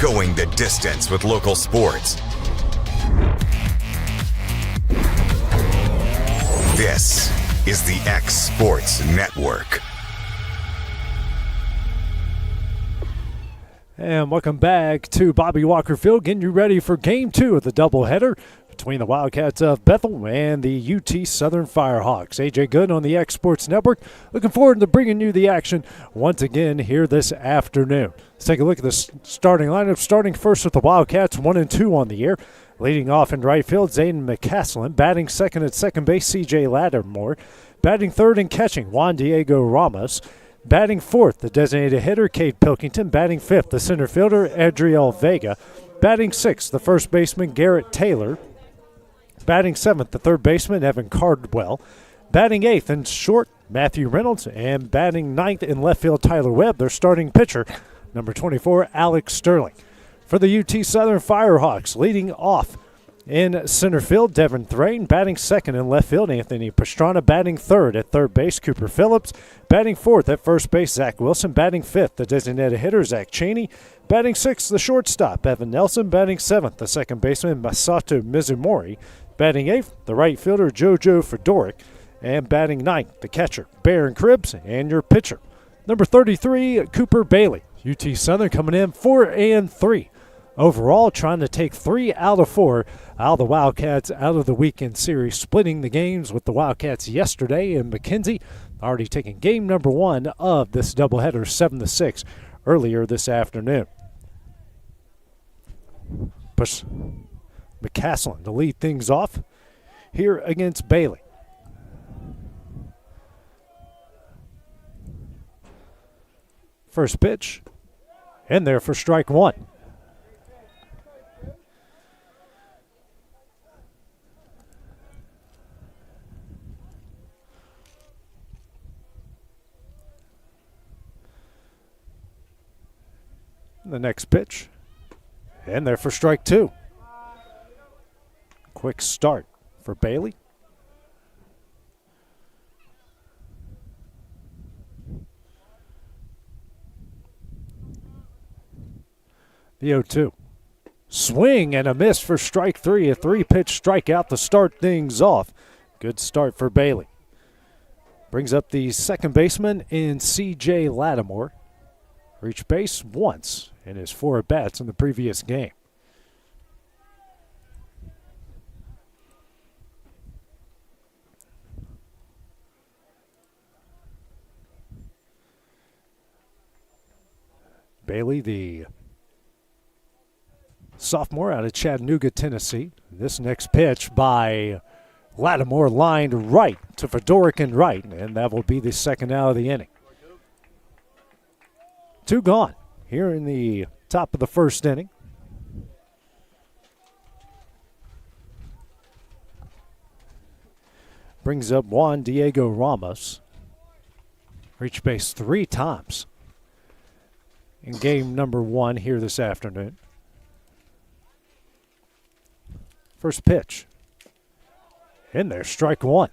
going the distance with local sports. This is the X Sports Network. And welcome back to Bobby Walker Field, getting you ready for Game 2 of the doubleheader between the Wildcats of Bethel and the UT Southern Firehawks. AJ Good on the X Sports Network. Looking forward to bringing you the action once again here this afternoon. Let's take a look at the starting lineup. Starting first with the Wildcats, 1-2 on the year. Leading off in right field, Zayden McCaslin. Batting second at second base, C.J. Lattimore. Batting third and catching, Juan Diego Ramos. Batting fourth, the designated hitter, Cade Pilkington. Batting fifth, the center fielder, Adriel Vega. Batting sixth, the first baseman, Garrett Taylor. Batting seventh, the third baseman, Evan Cardwell. Batting eighth in short, Matthew Reynolds. And batting ninth in left field, Tyler Webb. Their starting pitcher, number 24, Alex Sterling. For the UT Southern Firehawks, leading off in center field, Devin Thrain. Batting second in left field, Anthony Pastrana. Batting third at third base, Cooper Phillips. Batting fourth at first base, Zach Wilson. Batting fifth, the designated hitter, Zach Cheney. Batting sixth, the shortstop, Evan Nelson. Batting seventh, the second baseman, Masato Mizumori. Batting eighth, the right fielder, Jojo Fedoric. And batting ninth, the catcher, Baron Cribbs. And your pitcher, number 33, Cooper Bailey. UT Southern coming in 4-3. Overall, trying to take 3 out of 4 out of the Wildcats out of the weekend series, splitting the games with the Wildcats yesterday in McKenzie, already taking game number 1 of this doubleheader 7-6 earlier this afternoon. McCaslin to lead things off here against Bailey. First pitch, and there for strike one. The next pitch, and there for strike two. Quick start for Bailey. The 0-2. Swing and a miss for strike three. A 3-pitch strikeout to start things off. Good start for Bailey. Brings up the second baseman in C.J. Lattimore. Reached base once in his 4 at-bats in the previous game. Bailey, the sophomore out of Chattanooga, Tennessee. This next pitch by Lattimore lined right to Fedoric and right, and that will be the second out of the inning. 2 gone here in the top of the first inning. Brings up Juan Diego Ramos. Reached base 3 times in game number 1 here this afternoon. First pitch. In there, strike one.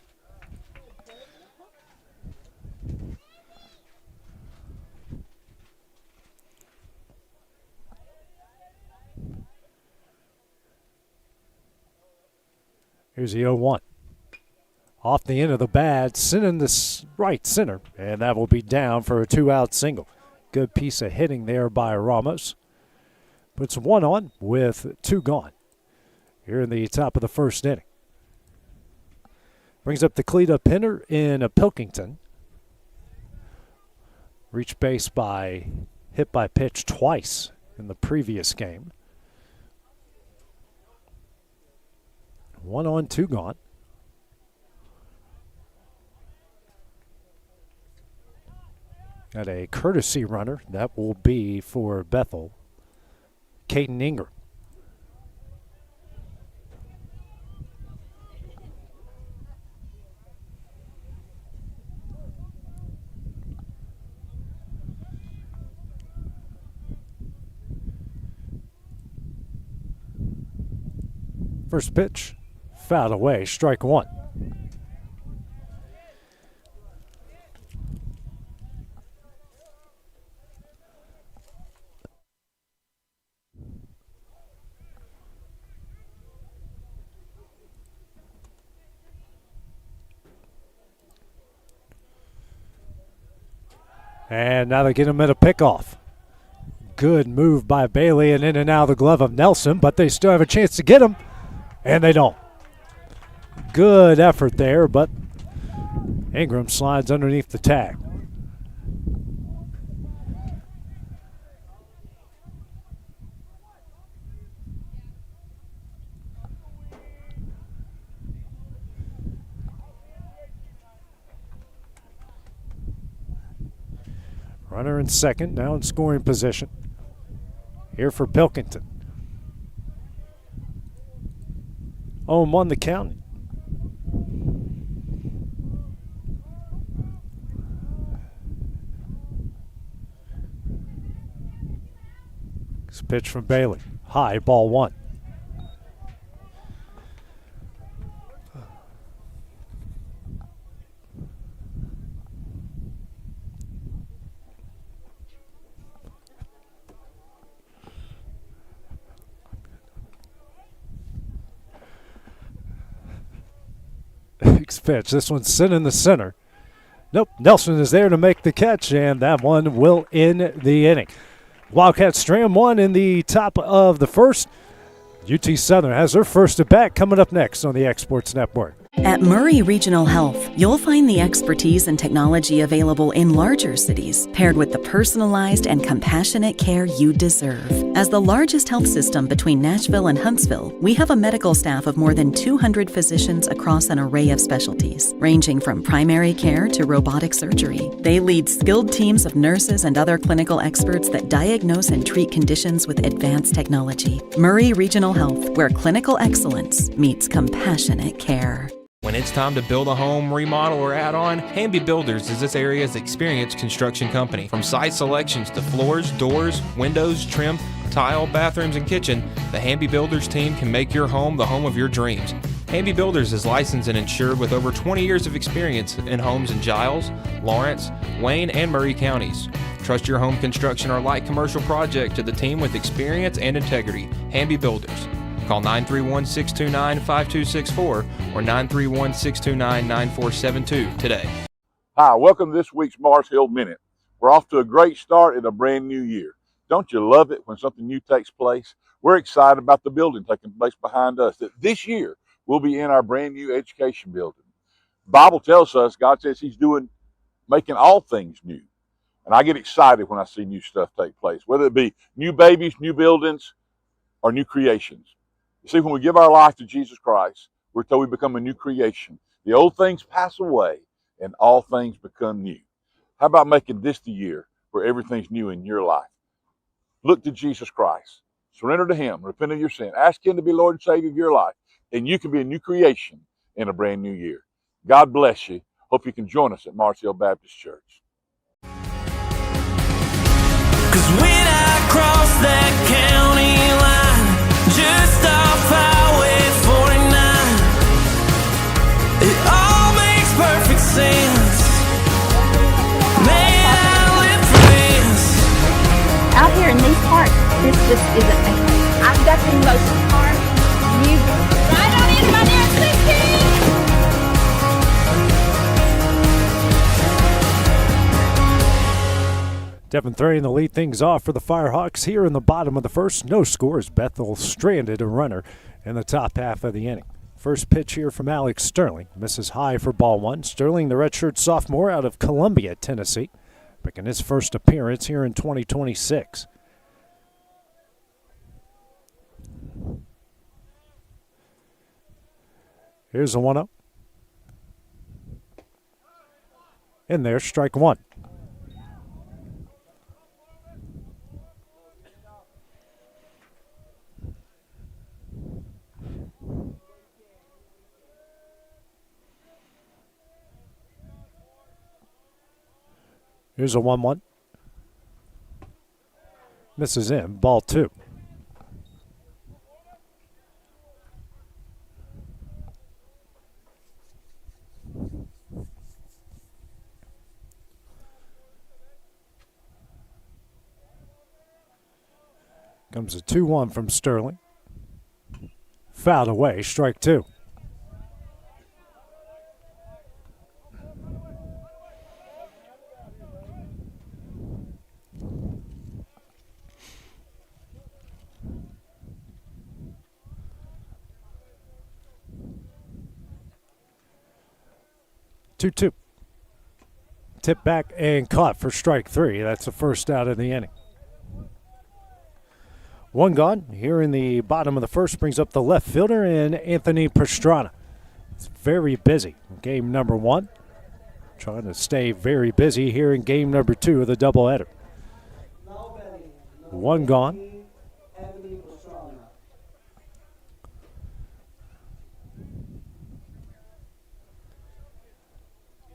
Here's the 0-1. Off the end of the bat, sending this right center, and that will be down for a 2-out single. Good piece of hitting there by Ramos. Puts 1 on with 2 gone here in the top of the first inning. Brings up the cleat-up hitter in Pilkington. Reached base by hit by pitch twice in the previous game. 1 on, 2 gone. Got a courtesy runner. That will be for Bethel, Caden Ingram. First pitch, fouled away, strike one. And now they get him at a pickoff. Good move by Bailey and in and out of the glove of Nelson, but they still have a chance to get him, and they don't. Good effort there, but Ingram slides underneath the tag. Runner in second, now in scoring position. Here for Pilkington. 0-1 the count. This pitch from Bailey. High, ball one. Pitch. This one's sent in the center. Nope, Nelson is there to make the catch, and that one will end the inning. Wildcats strand one in the top of the first. UT Southern has their first at bat coming up next on the Exports Network. At Murray Regional Health, you'll find the expertise and technology available in larger cities, paired with the personalized and compassionate care you deserve. As the largest health system between Nashville and Huntsville, we have a medical staff of more than 200 physicians across an array of specialties, ranging from primary care to robotic surgery. They lead skilled teams of nurses and other clinical experts that diagnose and treat conditions with advanced technology. Murray Regional Health, where clinical excellence meets compassionate care. When it's time to build a home, remodel, or add on, Hamby Builders is this area's experienced construction company. From site selections to floors, doors, windows, trim, tile, bathrooms, and kitchen, the Hamby Builders team can make your home the home of your dreams. Hamby Builders is licensed and insured with over 20 years of experience in homes in Giles, Lawrence, Wayne, and Murray counties. Trust your home construction or light commercial project to the team with experience and integrity. Hamby Builders. Call 931-629-5264 or 931-629-9472 today. Hi, welcome to this week's Mars Hill Minute. We're off to a great start in a brand new year. Don't you love it when something new takes place? We're excited about the building taking place behind us. That this year we'll be in our brand new education building. The Bible tells us, God says He's making all things new. And I get excited when I see new stuff take place, whether it be new babies, new buildings, or new creations. You see, when we give our life to Jesus Christ, we're told we become a new creation. The old things pass away and all things become new. How about making this the year where everything's new in your life? Look to Jesus Christ. Surrender to Him. Repent of your sin. Ask Him to be Lord and Savior of your life. And you can be a new creation in a brand new year. God bless you. Hope you can join us at Mars Hill Baptist Church. 'Cause when I cross that county line, just off Highway 49, it all makes perfect sense. Man, I live for this. Out here in these parts, this just isn't me. I've got the most part. You right on in my near 16. Devin Thrain to lead things off for the Firehawks here in the bottom of the first. No scores. Bethel stranded a runner in the top half of the inning. First pitch here from Alex Sterling. Misses high for ball one. Sterling, the redshirt sophomore out of Columbia, Tennessee, making his first appearance here in 2026. Here's a 1-0. In there, strike one. Here's a 1-1. Misses in, ball two. Comes a 2-1 from Sterling. Fouled away, strike two. 2-2. Tip back and caught for strike 3. That's the first out of the inning. One gone here in the bottom of the first brings up the left fielder and Anthony Pastrana. It's very busy. Game number 1. Trying to stay very busy here in game number 2 of the doubleheader. One gone.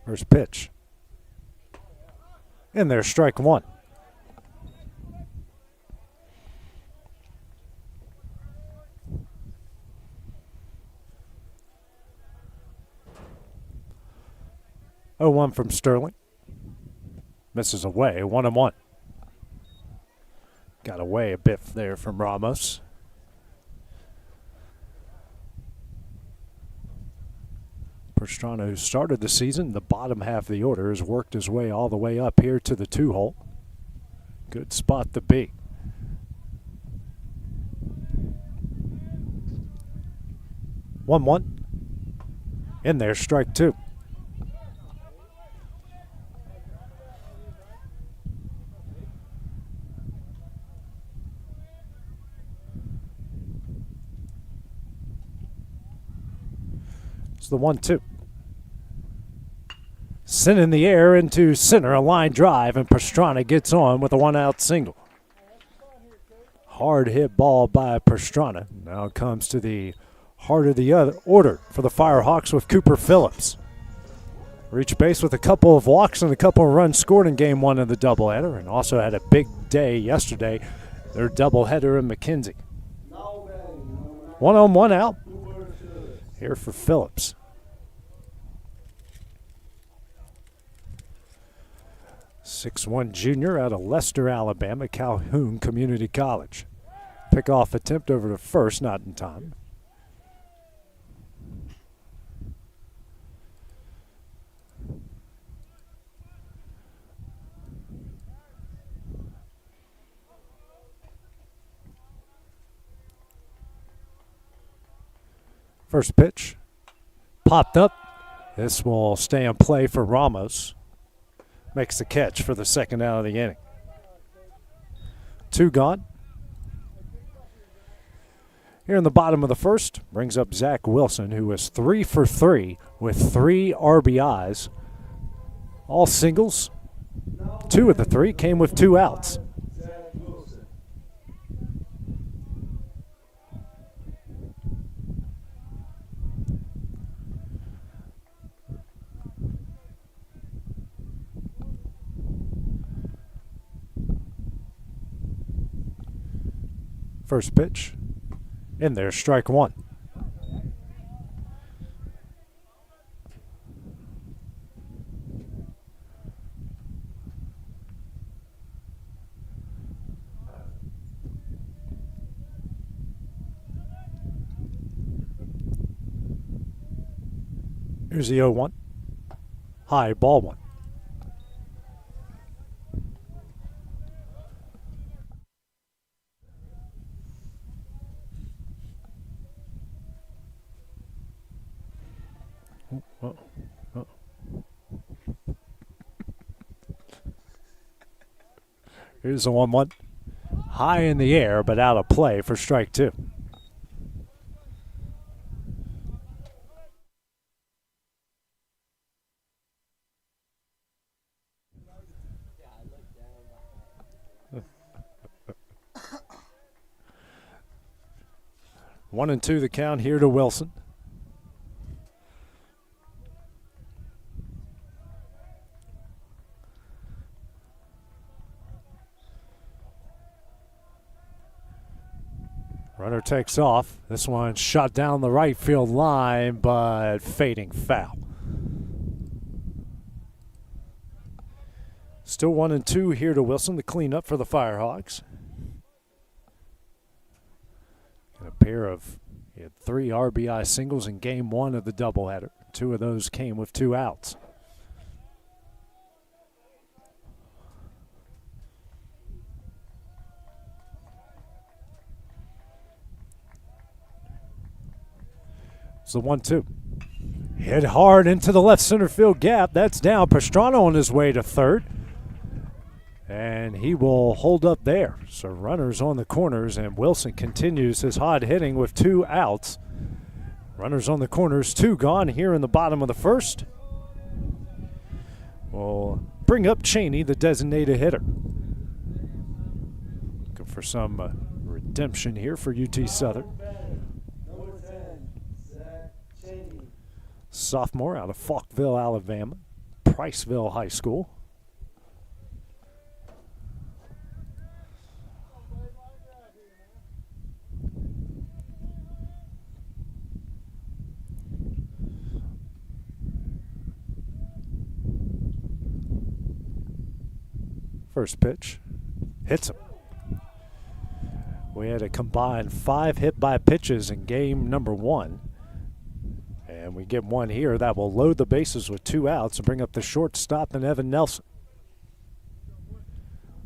First pitch. And there's strike 1. Oh, 1 from Sterling. Misses away, 1-1. Got away a bit there from Ramos. Pastrana, who started the season in the bottom half of the order, has worked his way all the way up here to the 2-hole. Good spot to be. One. In there, strike 2. It's the 1-2. Sent in the air into center, a line drive, and Pastrana gets on with a 1-out single. Hard hit ball by Pastrana. Now it comes to the heart of the order for the Firehawks with Cooper Phillips. Reached base with a couple of walks and a couple of runs scored in game 1 of the doubleheader, and also had a big day yesterday, their doubleheader in McKenzie. 1 on, 1 out here for Phillips. 6'1" junior out of Lester, Alabama, Calhoun Community College. Pickoff attempt over to first, not in time. First pitch popped up. This will stay in play for Ramos. Makes the catch for the second out of the inning. 2 gone. Here in the bottom of the first, brings up Zach Wilson, who was 3 for 3 with 3 RBIs. All singles. 2 of the 3 came with 2 outs. First pitch. In there, strike 1. Here's the 0-1. High, ball 1. Here's the 1-1. High in the air, but out of play for strike 2. One and 2 the count here to Wilson. Runner takes off. This one shot down the right field line, but fading foul. Still 1 and 2 here to Wilson to clean up for the Firehawks. And a pair of, he had 3 RBI singles in game 1 of the doubleheader. 2 of those came with 2 outs. It's the 1-2. Hit hard into the left center field gap. That's down. Pastrana on his way to third. And he will hold up there. So runners on the corners, and Wilson continues his hot hitting with 2 outs. Runners on the corners, 2 gone here in the bottom of the first. We'll bring up Cheney, the designated hitter. Looking for some redemption here for UT Southern. Sophomore out of Falkville, Alabama, Priceville High School. First pitch, hits him. We had a combined 5 hit by pitches in game number 1. And we get one here that will load the bases with 2 outs and bring up the shortstop and Evan Nelson.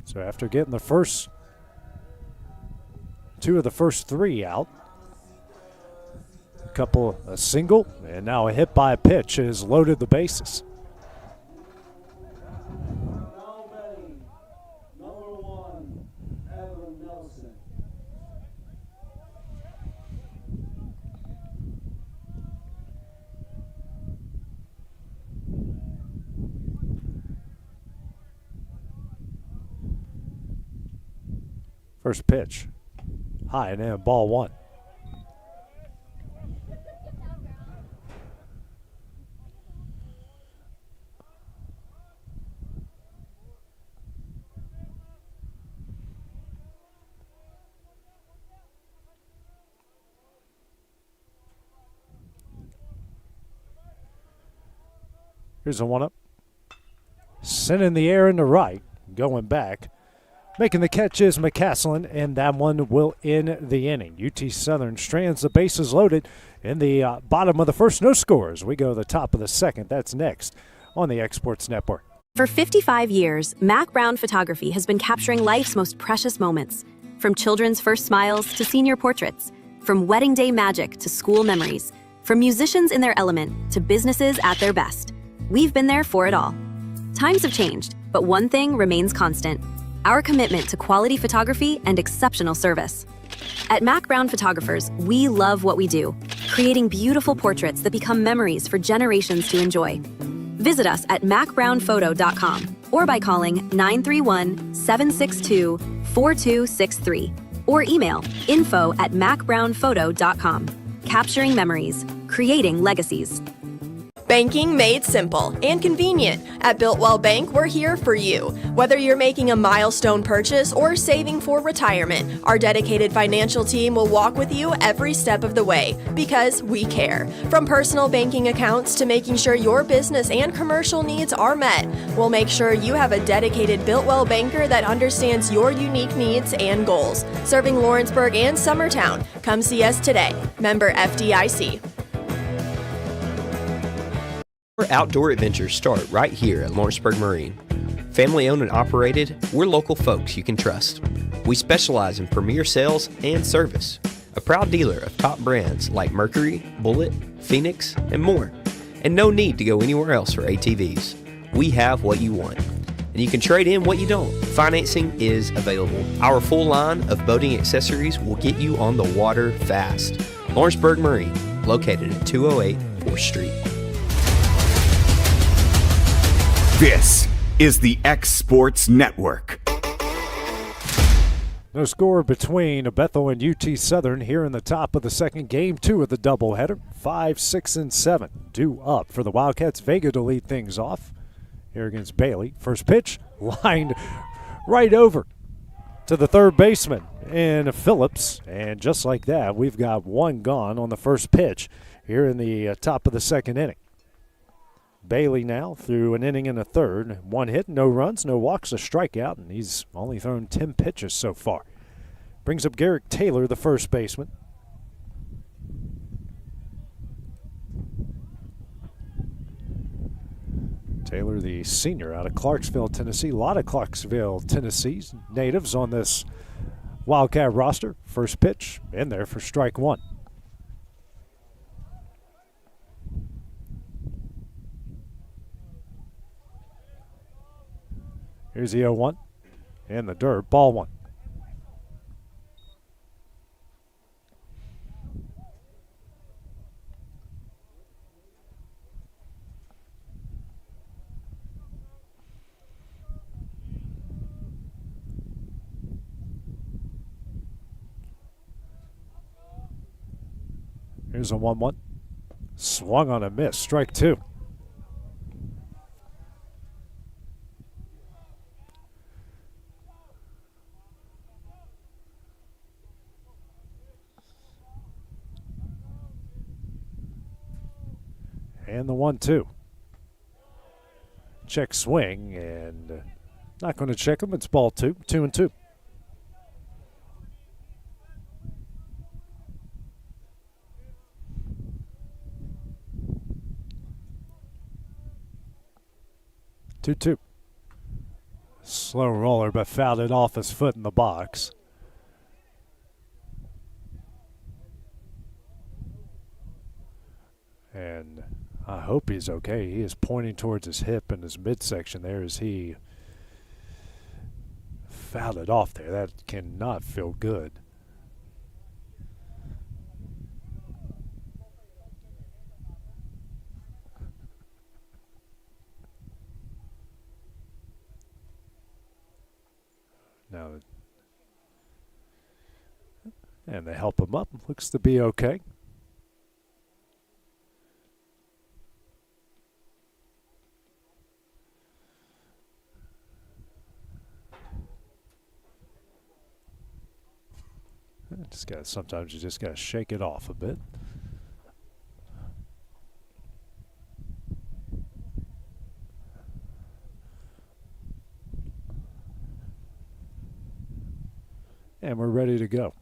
So after getting the first 2 of the first 3 out, a single, and now a hit by a pitch has loaded the bases. First pitch, high and in, ball 1. Here's a 1-up. Sent in the air into right, going back. Making the catch is McCaslin, and that one will end the inning. UT Southern strands the bases loaded in the bottom of the first. No scores. We go to the top of the second. That's next on the Exports Network. For 55 years, Mac Brown Photography has been capturing life's most precious moments. From children's first smiles to senior portraits. From wedding day magic to school memories. From musicians in their element to businesses at their best. We've been there for it all. Times have changed, but one thing remains constant. Our commitment to quality photography and exceptional service. At Mac Brown Photographers, we love what we do, creating beautiful portraits that become memories for generations to enjoy. Visit us at macbrownphoto.com or by calling 931-762-4263 or email info@macbrownphoto.com. Capturing memories, creating legacies. Banking made simple and convenient. At Builtwell Bank, we're here for you. Whether you're making a milestone purchase or saving for retirement, our dedicated financial team will walk with you every step of the way because we care. From personal banking accounts to making sure your business and commercial needs are met, we'll make sure you have a dedicated Builtwell banker that understands your unique needs and goals. Serving Lawrenceburg and Summertown. Come see us today. Member FDIC. Our outdoor adventures start right here at Lawrenceburg Marine. Family owned and operated, we're local folks you can trust. We specialize in premier sales and service. A proud dealer of top brands like Mercury, Bullet, Phoenix, and more. And no need to go anywhere else for ATVs. We have what you want. And you can trade in what you don't. Financing is available. Our full line of boating accessories will get you on the water fast. Lawrenceburg Marine, located at 208 4th Street. This is the X Sports Network. No score between Bethel and UT Southern here in the top of the second. Game 2 of the doubleheader. 5, 6, and 7 due up for the Wildcats. Vega to lead things off here against Bailey. First pitch lined right over to the third baseman in Phillips. And just like that, we've got one gone on the first pitch here in the top of the second inning. Bailey now through an inning and a third. 1 hit, no runs, no walks, a strikeout, and he's only thrown 10 pitches so far. Brings up Garrick Taylor, the first baseman. Taylor, the senior out of Clarksville, Tennessee. A lot of Clarksville, Tennessee natives on this Wildcat roster. First pitch in there for strike 1. Here's the 0-1. In the dirt, ball 1. Here's a 1-1. Swung on a miss. Strike 2. And the 1-2. Check swing, and not going to check him. It's ball 2. 2-2. Slow roller, but fouled it off his foot in the box. And I hope he's okay. He is pointing towards his hip and his midsection there as he fouled it off there. That cannot feel good. Now, and they help him up. Looks to be okay. Sometimes you just got to shake it off a bit. And we're ready to go.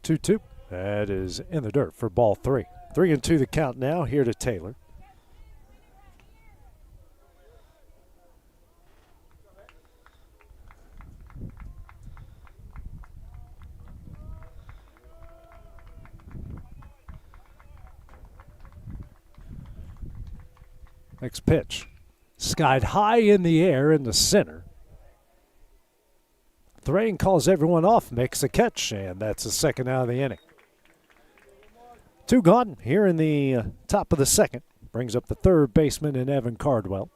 Two. That is in the dirt for ball 3. 3-2 the count now. Here to Taylor. Next pitch. Skied high in the air in the center. Thrain calls everyone off, makes a catch, and that's the second out of the inning. 2 gone here in the top of the second. Brings up the third baseman in Evan Cardwell.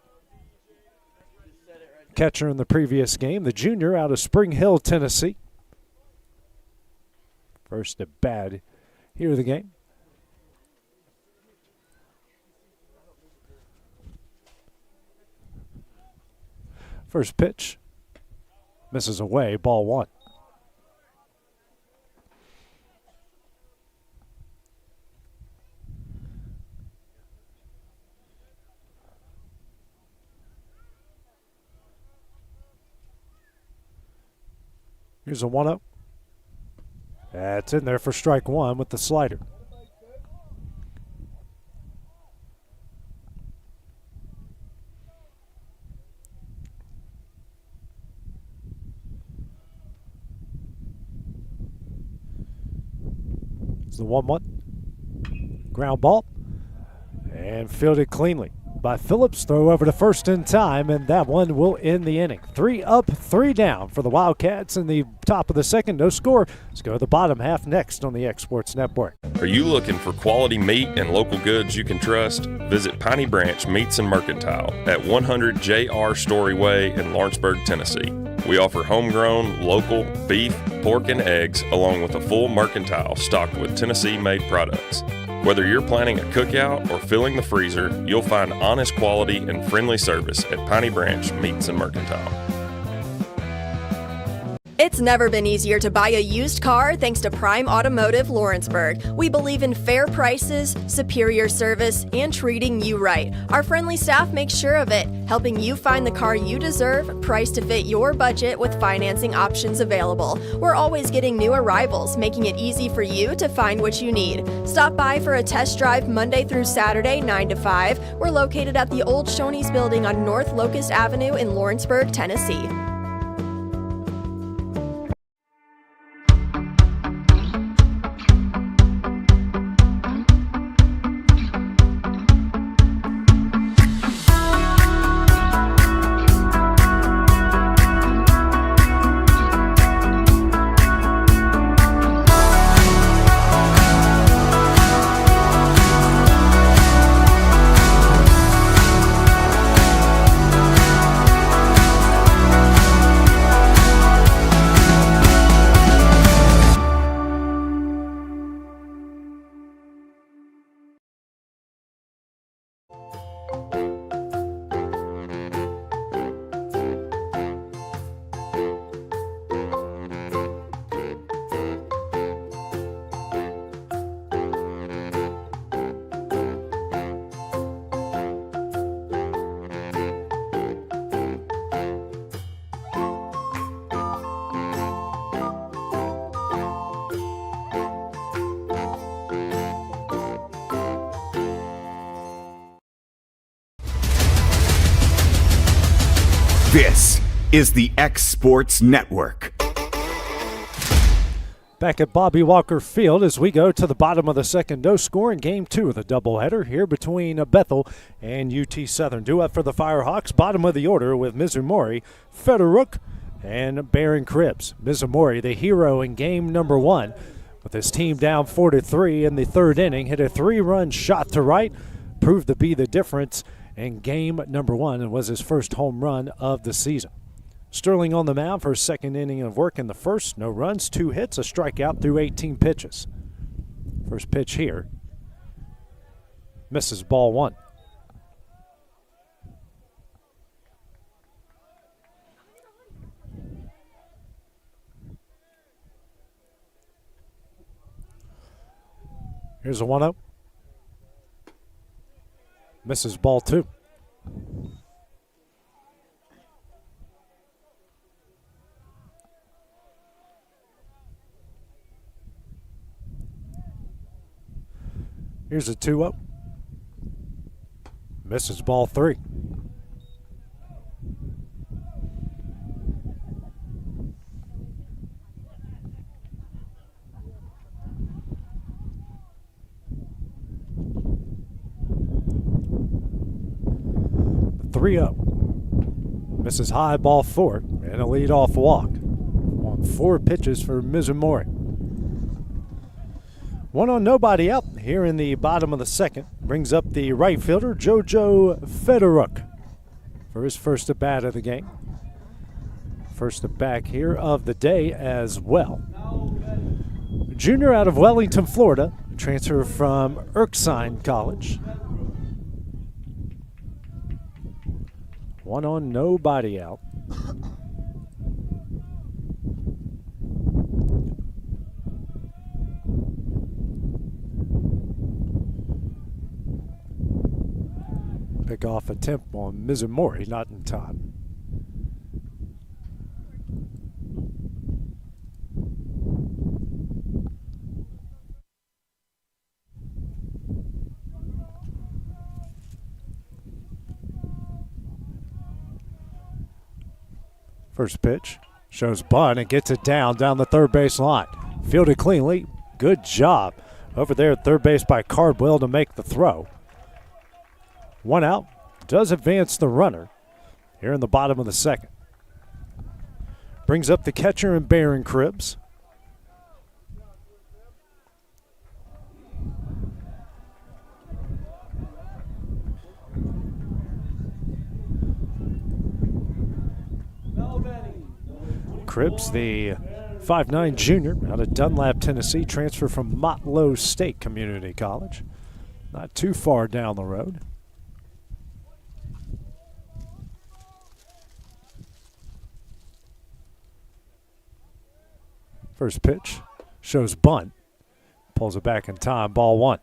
Catcher in the previous game, the junior out of Spring Hill, Tennessee. First at bat here of the game. First pitch. Misses away, ball 1. Here's a 1-0. That's in there for strike 1 with the slider. The 1-1. Ground ball. And fielded cleanly by Phillips. Throw over to first in time, and that one will end the inning. 3 up, 3 down for the Wildcats in the top of the second. No score. Let's go to the bottom half next on the X Sports Network. Are you looking for quality meat and local goods you can trust? Visit Piney Branch Meats and Mercantile at 100 J.R. Story Way in Lawrenceburg, Tennessee. We offer homegrown, local beef, pork, and eggs, along with a full mercantile stocked with Tennessee-made products. Whether you're planning a cookout or filling the freezer, you'll find honest quality and friendly service at Piney Branch Meats and Mercantile. It's never been easier to buy a used car thanks to Prime Automotive Lawrenceburg. We believe in fair prices, superior service, and treating you right. Our friendly staff makes sure of it, helping you find the car you deserve, priced to fit your budget with financing options available. We're always getting new arrivals, making it easy for you to find what you need. Stop by for a test drive Monday through Saturday, 9 to 5. We're located at the Old Shoney's Building on North Locust Avenue in Lawrenceburg, Tennessee. This is the X Sports Network. Back at Bobby Walker Field as we go to the bottom of the second, no score in Game 2 of the doubleheader here between Bethel and UT Southern. Due up for the Firehawks, bottom of the order with Mizumori, Federuk, and Barron Cribbs. Mizumori, the hero in game number 1, with his team down 4-3 in the third inning, hit a 3-run shot to right, proved to be the difference in game number 1 and was his first home run of the season. Sterling on the mound for his second inning of work in the first. No runs, 2 hits, a strikeout through 18 pitches. First pitch here. Misses, ball 1. Here's a 1-0. Misses, ball 2. Here's a 2-0. Misses, ball 3. Misses high, ball 4, and a leadoff walk on 4 pitches for Mizumori. 1 on, nobody out here in the bottom of the second. Brings up the right fielder, Jojo Federuk, for his first at bat of the game. First at bat here of the day as well. Junior out of Wellington, Florida, transfer from Erskine College. 1 on, nobody out. Pick off attempt on Mizumori, not in time. First pitch shows bunt and gets it down the third base line. Fielded cleanly. Good job over there at third base by Cardwell to make the throw. 1 out. Does advance the runner here in the bottom of the second. Brings up the catcher and Barron Cribbs. Cribbs, the 5'9" junior out of Dunlap, Tennessee, transfer from Motlow State Community College. Not too far down the road. First pitch shows bunt. Pulls it back in time. Ball 1.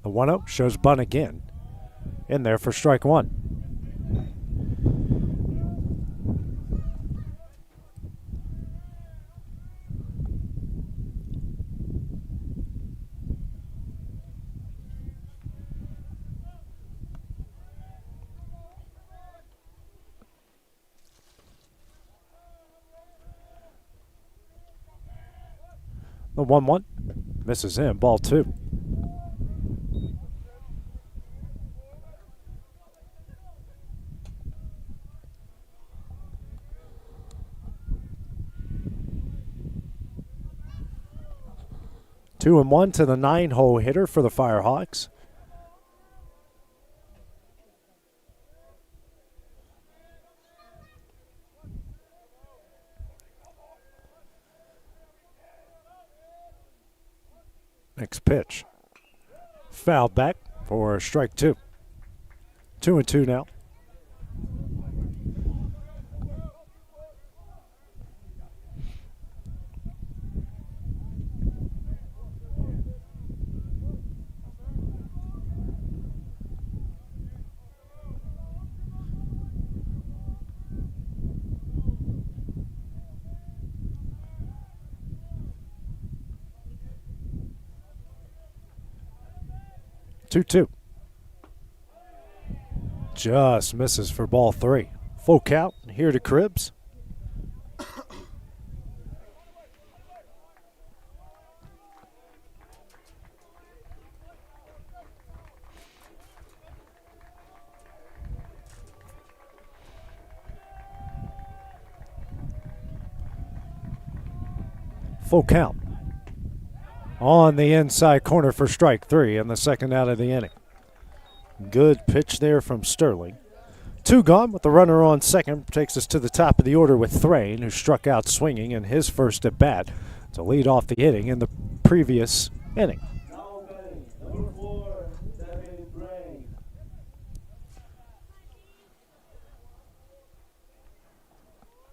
The 1-0 shows bunt again. In there for strike 1. The 1-1 misses in. Ball 2. Two and one to the 9-hole hitter for the Firehawks. Next pitch. Foul back for strike 2. 2-2 now. Two. Just misses for ball 3. Full count here to Cribbs. Full count. On the inside corner for strike 3 and the second out of the inning. Good pitch there from Sterling. 2 gone with the runner on second. Takes us to the top of the order with Thrain, who struck out swinging in his first at bat to lead off the inning in the previous inning.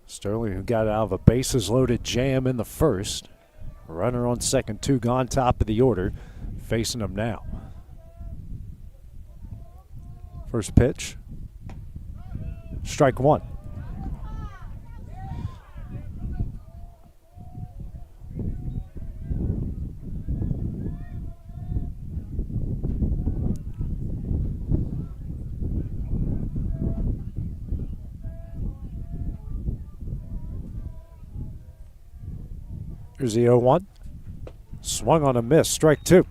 Sterling, who got out of a bases loaded jam in the first. Runner on second, 2 gone, top of the order, facing him now. First pitch, strike 1. Here's the 0-1. Swung on a miss, strike 2.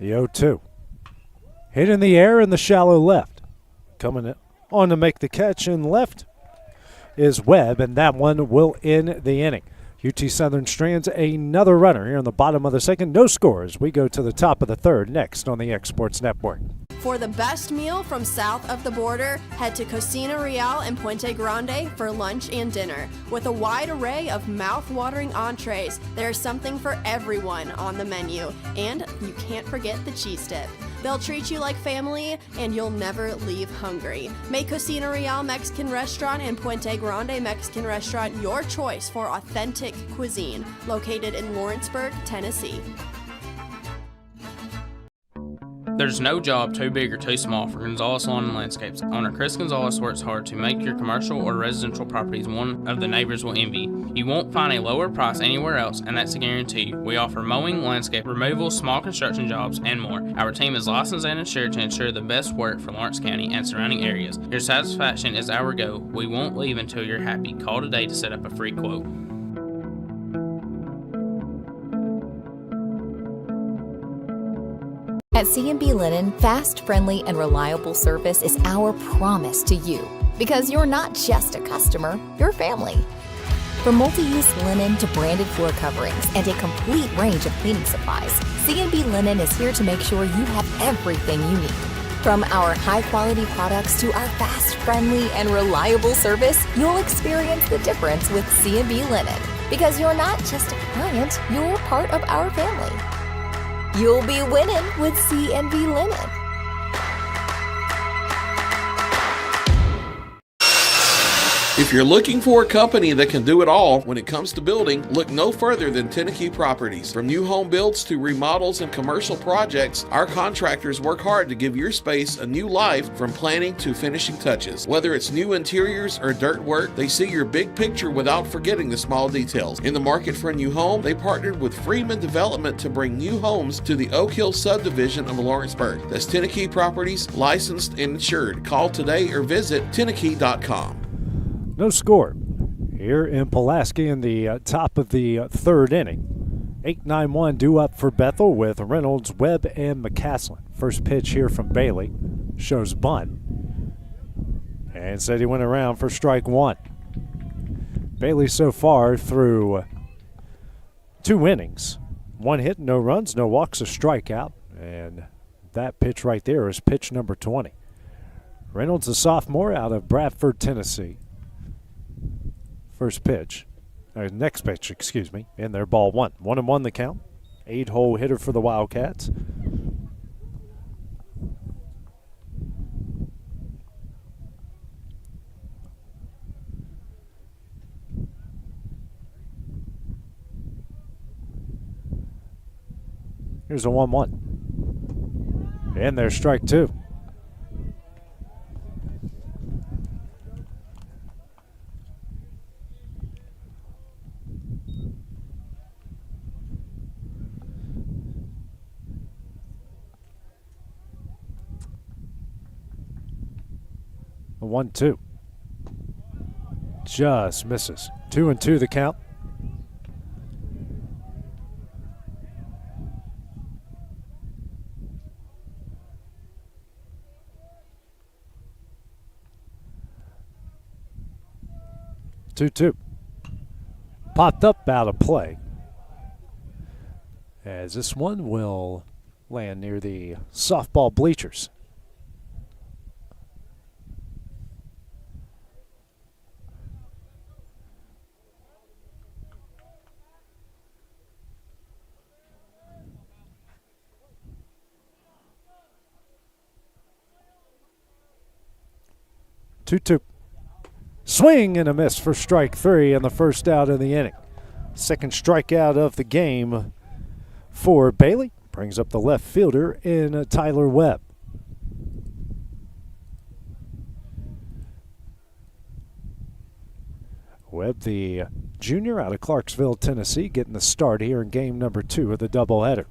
The 0-2. Hit in the air in the shallow left. Coming on to make the catch in left is Webb, and that one will end the inning. UT Southern strands another runner here in the bottom of the second. No scores. We go to the top of the third next on the X Sports Network. For the best meal from south of the border, head to Cocina Real and Puente Grande for lunch and dinner. With a wide array of mouth-watering entrees, there's something for everyone on the menu. And you can't forget the cheese dip. They'll treat you like family, and you'll never leave hungry. Make Cocina Real Mexican Restaurant and Puente Grande Mexican Restaurant your choice for authentic cuisine, located in Lawrenceburg, Tennessee. There's no job too big or too small for Gonzalez Lawn and Landscapes. Owner Chris Gonzalez works hard to make your commercial or residential properties one of the neighbors will envy. You won't find a lower price anywhere else, and that's a guarantee. We offer mowing, landscape removal, small construction jobs, and more. Our team is licensed and insured to ensure the best work for Lawrence County and surrounding areas. Your satisfaction is our goal. We won't leave until you're happy. Call today to set up a free quote. At C&B Linen, fast, friendly, and reliable service is our promise to you because you're not just a customer, you're family. From multi-use linen to branded floor coverings and a complete range of cleaning supplies, C&B Linen is here to make sure you have everything you need. From our high-quality products to our fast, friendly, and reliable service, you'll experience the difference with C&B Linen because you're not just a client, you're part of our family. You'll be winning with C&B Linen. If you're looking for a company that can do it all when it comes to building, look no further than Tennessee Properties. From new home builds to remodels and commercial projects, our contractors work hard to give your space a new life from planning to finishing touches. Whether it's new interiors or dirt work, they see your big picture without forgetting the small details. In the market for a new home, they partnered with Freeman Development to bring new homes to the Oak Hill subdivision of Lawrenceburg. That's Tennessee Properties, licensed and insured. Call today or visit tennessee.com. No score here in Pulaski in the top of the third inning. 8-9-1 due up for Bethel with Reynolds, Webb, and McCaslin. First pitch here from Bailey shows bunt. And said he went around for strike one. Bailey so far through 2 innings. 1 hit, no runs, no walks, a strikeout. And that pitch right there is pitch number 20. Reynolds, a sophomore out of Bradford, Tennessee. First pitch, next pitch, excuse me, in there, ball one. 1-1 the count. 8-hole hitter for the Wildcats. Here's a 1-1. And there's strike two. A 1-2. Just misses. 2-2 the count. Two. Popped up out of play. As this one will land near the softball bleachers. Two. Swing and a miss for strike three and the first out of the inning. Second strikeout of the game for Bailey. Brings up the left fielder in Tyler Webb. Webb, the junior out of Clarksville, Tennessee, getting the start here in game number 2 of the doubleheader.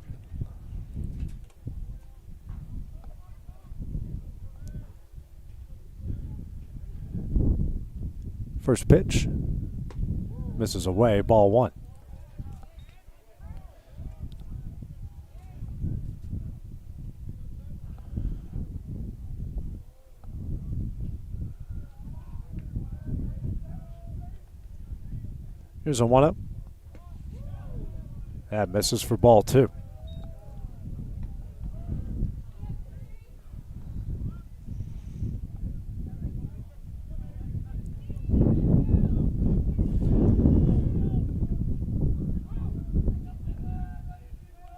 First pitch misses away, ball one. Here's a 1-0. That misses for ball two.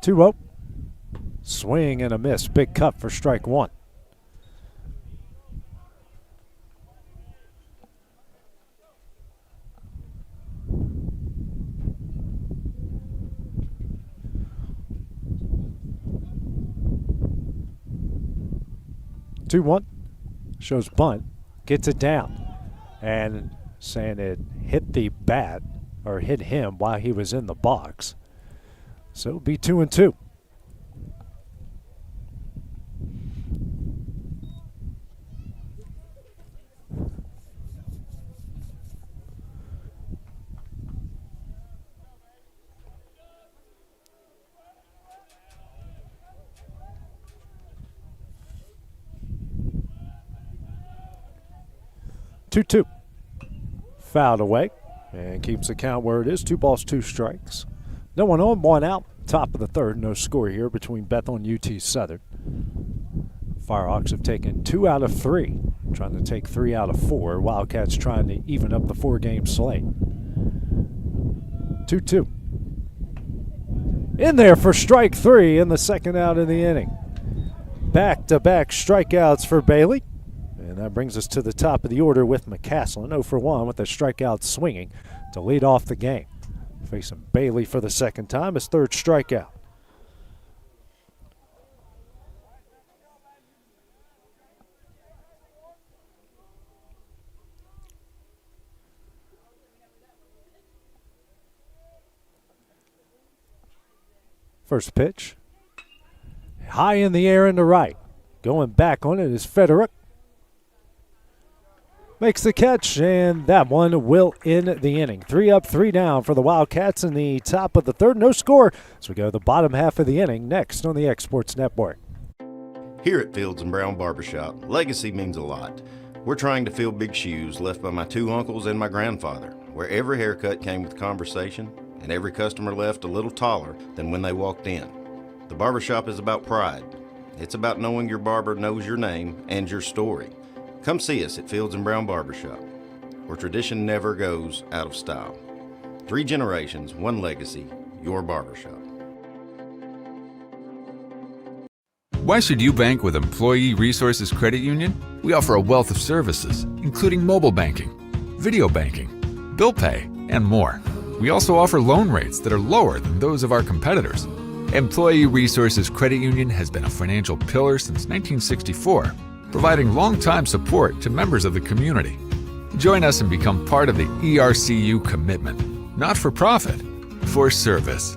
Two-oh. Swing and a miss. Big cut for strike one. Two one. Shows bunt. Gets it down. And saying it hit the bat or hit him while he was in the box. So it'll be 2-2. 2-2. Fouled away and keeps the count where it is. 2 balls, 2 strikes. No one on, 1 out. Top of the third. No score here between Bethel and UT Southern. Firehawks have taken 2 out of 3. Trying to take 3 out of 4. Wildcats trying to even up the 4-game slate. 2-2. In there for strike 3 in the second out of the inning. Back-to-back strikeouts for Bailey. And that brings us to the top of the order with McCaslin. 0 for 1 with a strikeout swinging to lead off the game. Facing Bailey for the second time, his third strikeout. First pitch. High in the air in the right. Going back on it is Federick. Makes the catch, and that one will end the inning. 3 up, 3 down for the Wildcats in the top of the third. No score as we go to the bottom half of the inning next on the Exports Network. Here at Fields & Brown Barbershop, legacy means a lot. We're trying to fill big shoes left by my 2 uncles and my grandfather, where every haircut came with conversation and every customer left a little taller than when they walked in. The barbershop is about pride. It's about knowing your barber knows your name and your story. Come see us at Fields & Brown Barbershop, where tradition never goes out of style. 3 generations, 1 legacy, your barbershop. Why should you bank with Employee Resources Credit Union? We offer a wealth of services, including mobile banking, video banking, bill pay, and more. We also offer loan rates that are lower than those of our competitors. Employee Resources Credit Union has been a financial pillar since 1964, providing long-time support to members of the community. Join us and become part of the ERCU commitment, not for profit, for service.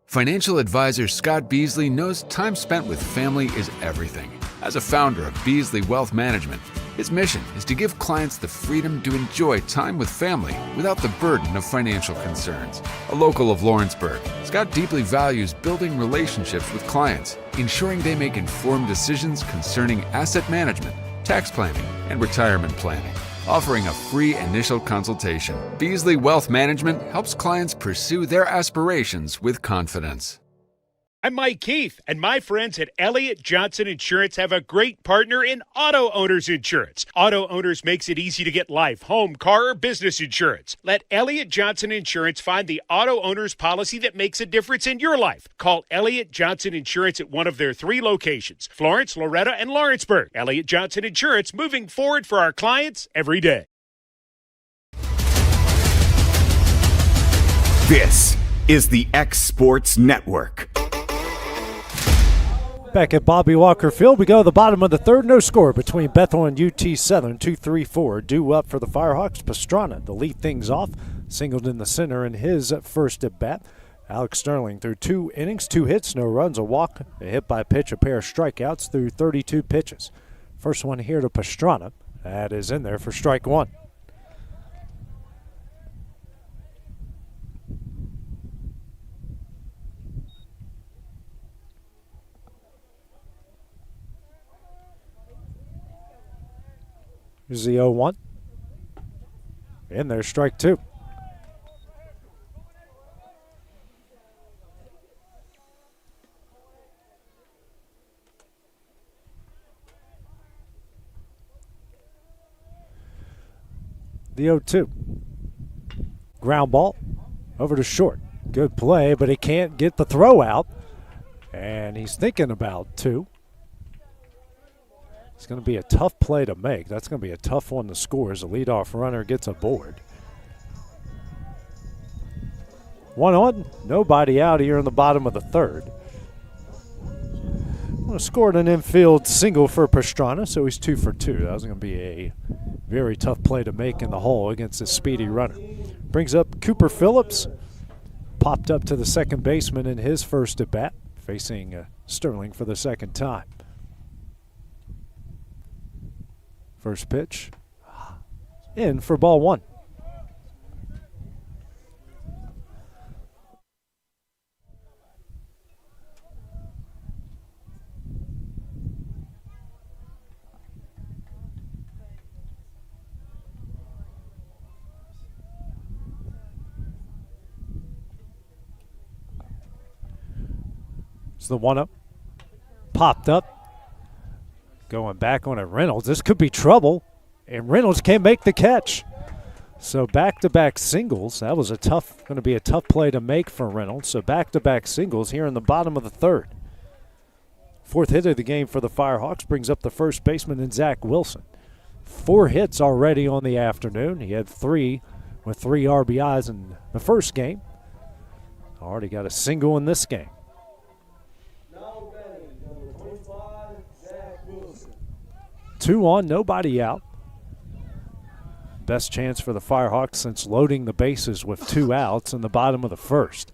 Financial advisor Scott Beasley knows time spent with family is everything. As a founder of Beasley Wealth Management, his mission is to give clients the freedom to enjoy time with family without the burden of financial concerns. A local of Lawrenceburg, Scott deeply values building relationships with clients, ensuring they make informed decisions concerning asset management, tax planning, and retirement planning. Offering a free initial consultation, Beasley Wealth Management helps clients pursue their aspirations with confidence. I'm Mike Keith, and my friends at Elliott Johnson Insurance have a great partner in Auto Owners Insurance. Auto Owners makes it easy to get life, home, car, or business insurance. Let Elliott Johnson Insurance find the Auto Owners policy that makes a difference in your life. Call Elliott Johnson Insurance at one of their 3 locations, Florence, Loretta, and Lawrenceburg. Elliott Johnson Insurance, moving forward for our clients every day. This is the X Sports Network. Back at Bobby Walker Field, we go to the bottom of the third. No score between Bethel and UT Southern. 2-3-4 due up for the Firehawks. Pastrana to lead things off. Singled in the center in his first at bat. Alex Sterling through 2 innings, 2 hits, no runs, a walk, a hit by pitch, a pair of strikeouts through 32 pitches. First one here to Pastrana. That is in there for strike 1. Here's the 0-1. In there, strike 2. The 0-2. Ground ball over to short. Good play, but he can't get the throw out. And he's thinking about 2. It's going to be a tough play to make. That's going to be a tough one to score as the leadoff runner gets aboard. 1 on, nobody out here in the bottom of the third. Scored an infield single for Pastrana, so he's 2 for 2. That was going to be a very tough play to make in the hole against a speedy runner. Brings up Cooper Phillips. Popped up to the second baseman in his first at bat, facing Sterling for the second time. First pitch in for ball one. It's the 1-0. Popped up. Going back on it, Reynolds. This could be trouble, and Reynolds can't make the catch. So back-to-back singles. That was going to be a tough play to make for Reynolds. So back-to-back singles here in the bottom of the third. Fourth hit of the game for the Firehawks brings up the first baseman in Zach Wilson. 4 hits already on the afternoon. He had 3 with 3 RBIs in the first game. Already got a single in this game. 2 on, nobody out. Best chance for the Firehawks since loading the bases with 2 outs in the bottom of the first.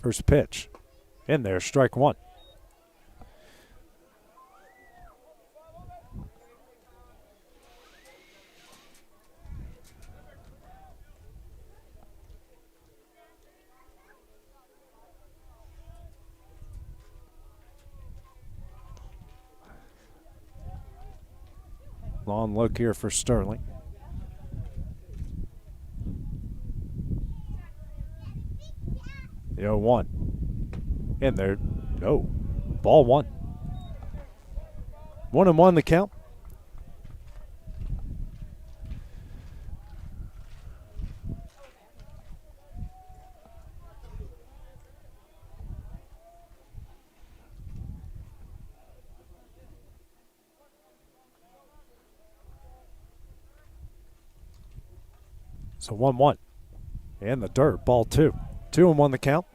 First pitch. In there, strike 1. Long look here for Sterling. The 0-1. In there. No. Ball 1. 1-1 the count. So 1-1. In the dirt, ball 2. 2-1 the count.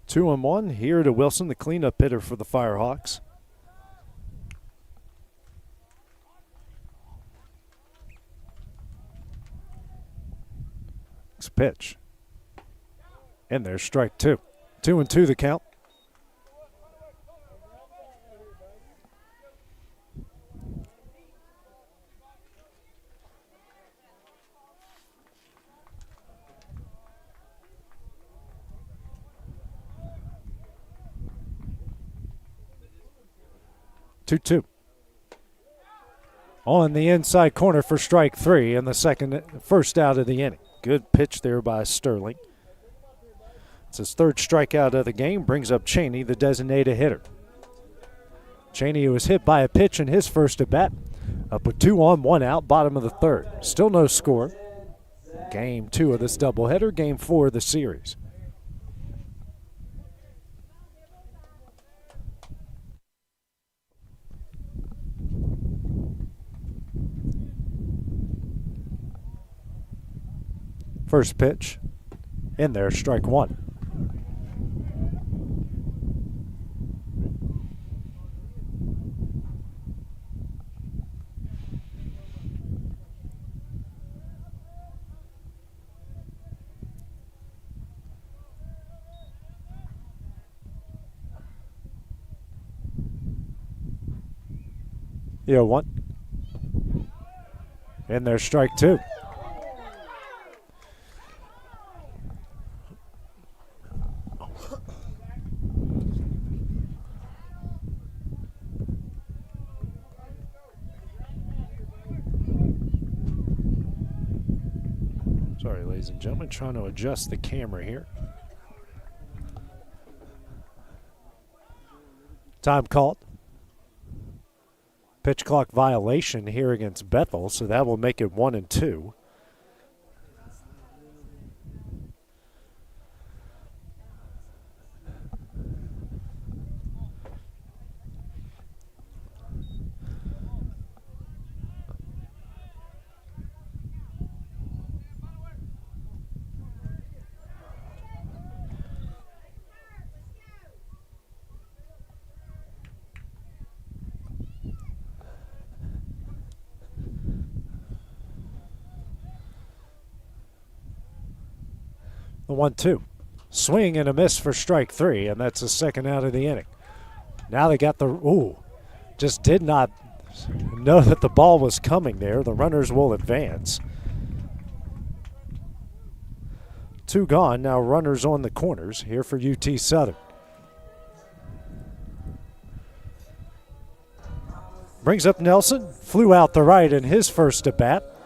Two and one here to Wilson, the cleanup hitter for the Firehawks. Next pitch. And there's strike 2. 2-2 the count. Two. On the inside corner for strike 3 and the first out of the inning. Good pitch there by Sterling. It's his 3rd strikeout of the game, brings up Cheney, the designated hitter. Cheney, who was hit by a pitch in his first at bat, up with 2 on, 1 out, bottom of the 3rd. Still no score. Game 2 of this doubleheader, game 4 of the series. First pitch, in there, strike 1. Yeah, 1. And there's strike 2. Sorry, ladies and gentlemen, trying to adjust the camera here. Time called. Pitch clock violation here against Bethel, so that will make it 1-2. The 1-2. Swing and a miss for strike 3, and that's the second out of the inning. Now they got the, just did not know that the ball was coming there. The runners will advance. 2 gone, now runners on the corners here for UT Southern. Brings up Nelson, flew out the right in his first at bat.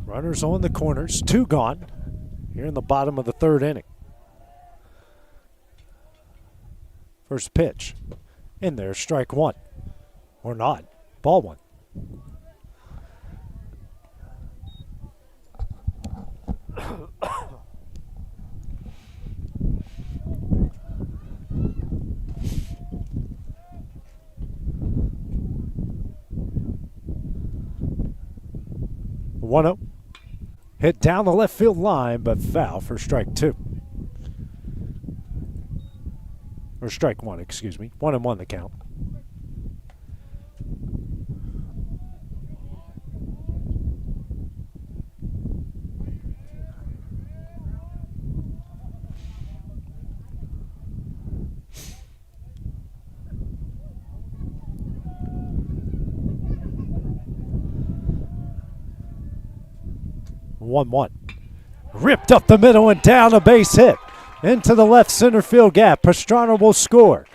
Runners on the corners, 2 gone here in the bottom of the 3rd inning. First pitch in there, strike 1. Or not, ball 1. One-oh. Hit down the left field line, but foul for strike 2. Or strike 1, excuse me. 1-1 the count. One. Ripped up the middle and down, a base hit. Into the left center field gap. Pastrana will score.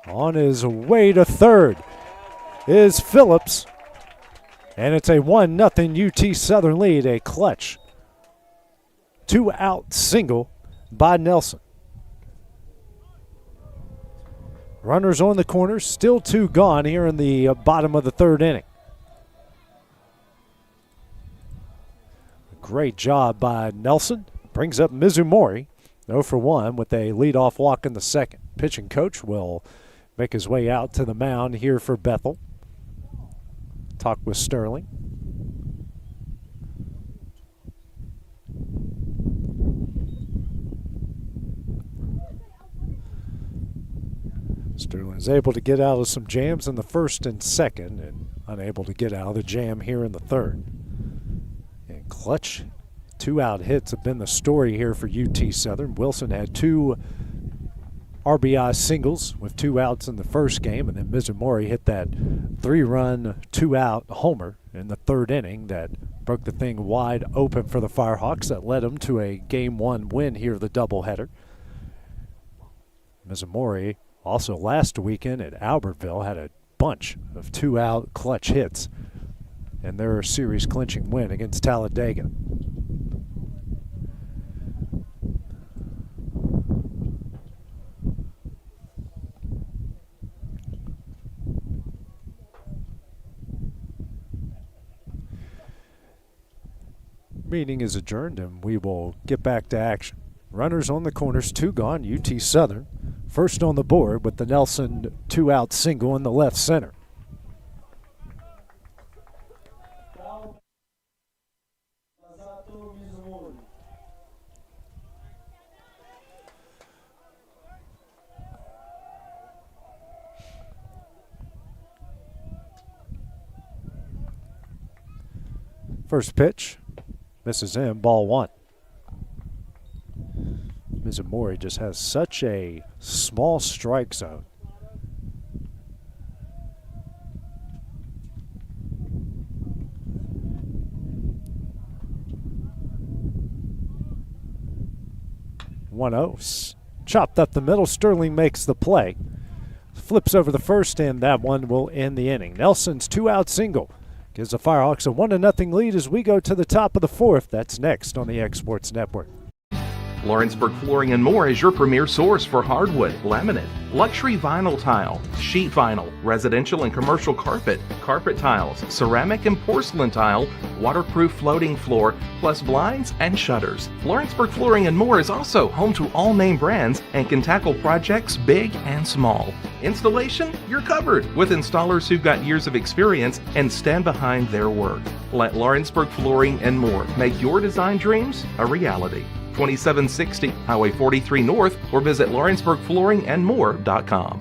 On his way to third is Phillips. And it's a 1-0 UT Southern lead, a clutch 2-out single by Nelson. Runners on the corners, still 2 gone here in the bottom of the 3rd inning. Great job by Nelson. Brings up Mizumori, 0 for 1 with a leadoff walk in the 2nd. Pitching coach will make his way out to the mound here for Bethel. Talk with Sterling. Sterling is able to get out of some jams in the 1st and 2nd and unable to get out of the jam here in the 3rd. And clutch 2-out hits have been the story here for UT Southern. Wilson had 2 RBI singles with 2 outs in the first game, and then Mizumori hit that 3-run, 2-out homer in the 3rd inning that broke the thing wide open for the Firehawks. That led them to a Game 1 win here, the doubleheader. Mizumori also last weekend at Albertville had a bunch of 2-out clutch hits and their series clinching win against Talladega. Meeting is adjourned and we will get back to action. Runners on the corners, 2 gone, UT Southern. First on the board with the Nelson 2-out single in the left center. First pitch, misses in, ball 1. Mizumori just has such a small strike zone. Chopped up the middle. Sterling makes the play. Flips over the first, and that one will end the inning. Nelson's 2-out single gives the Firehawks a 1-0 lead as we go to the top of the 4th. That's next on the X Sports Network. Lawrenceburg Flooring and More is your premier source for hardwood, laminate, luxury vinyl tile, sheet vinyl, residential and commercial carpet, carpet tiles, ceramic and porcelain tile, waterproof floating floor, plus blinds and shutters. Lawrenceburg Flooring and More is also home to all name brands and can tackle projects big and small. Installation? You're covered with installers who've got years of experience and stand behind their work. Let Lawrenceburg Flooring and More make your design dreams a reality. 2760 Highway 43 North, or visit lawrenceburgflooringandmore.com.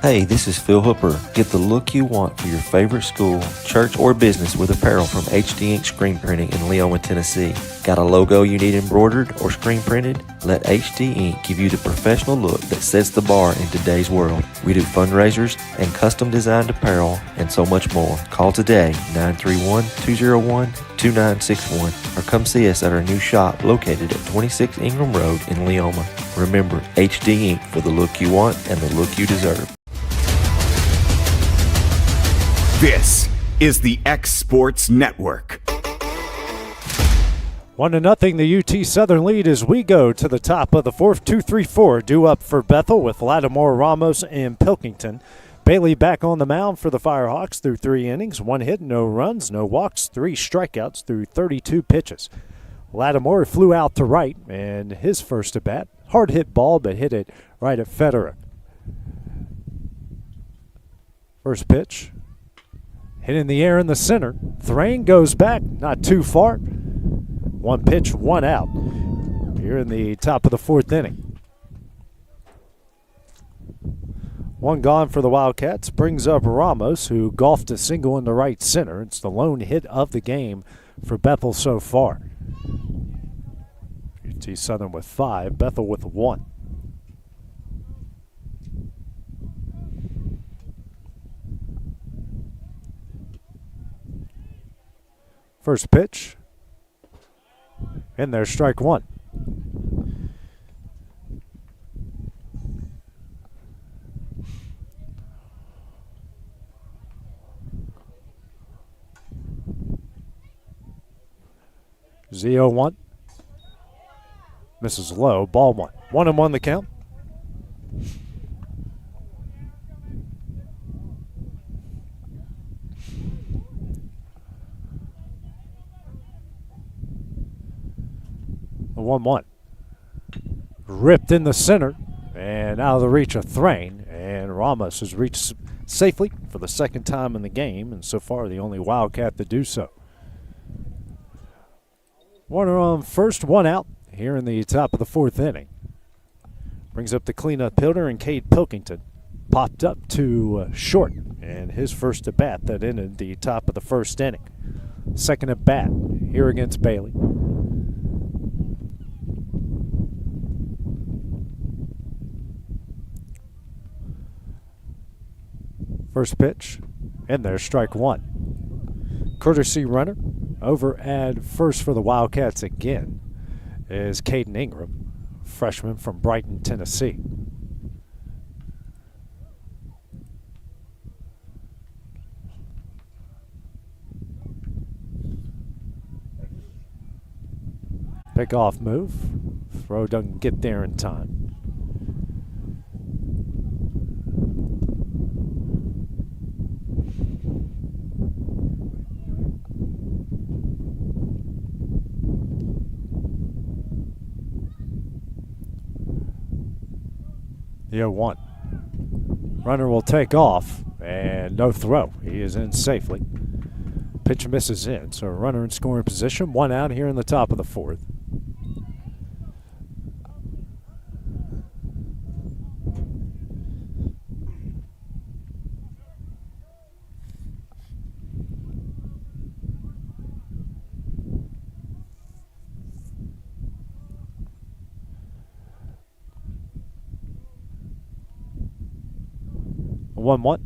Hey, this is Phil Hooper. Get the look you want for your favorite school, church, or business with apparel from HD Ink Screen Printing in Leoma, Tennessee. Got a logo you need embroidered or screen printed? Let HD Ink give you the professional look that sets the bar in today's world. We do fundraisers and custom designed apparel and so much more. Call today, 931-201-2961, or come see us at our new shop located at 26 Ingram Road in Leoma. Remember, HD Ink for the look you want and the look you deserve. This is the X Sports Network. 1-0, the UT Southern lead as we go to the top of the fourth. 2-3-4 due up for Bethel with Lattimore, Ramos, and Pilkington. Bailey back on the mound for the Firehawks through 3 innings. 1 hit, no runs, no walks, 3 strikeouts through 32 pitches. Lattimore flew out to right, and his first at bat. Hard hit ball, but hit it right at Federer. First pitch. Hit in the air in the center. Thrain goes back, not too far. 1 pitch, 1 out. Here in the top of the 4th inning. 1 gone for the Wildcats. Brings up Ramos, who golfed a single in the right center. It's the lone hit of the game for Bethel so far. UT Southern with 5, Bethel with 1. First pitch. And there's strike 1. Z0-1. Misses low. Ball 1. 1-1 the count. The 1-1. Ripped in the center and out of the reach of Thrain. And Ramos has reached safely for the second time in the game, and so far the only Wildcat to do so. 1 on first, 1 out here in the top of the 4th inning. Brings up the cleanup hitter, and Cade Pilkington popped up to short, and his first at bat that ended the top of the 1st inning. Second at bat here against Bailey. First pitch, and there's strike 1. Courtesy runner over at first for the Wildcats again is Caden Ingram, freshman from Brighton, Tennessee. Pick-off move. Throw doesn't get there in time. The 0-1. Runner will take off, and no throw. He is in safely. Pitch misses in, so runner in scoring position. 1 out here in the top of the 4th. 1-1.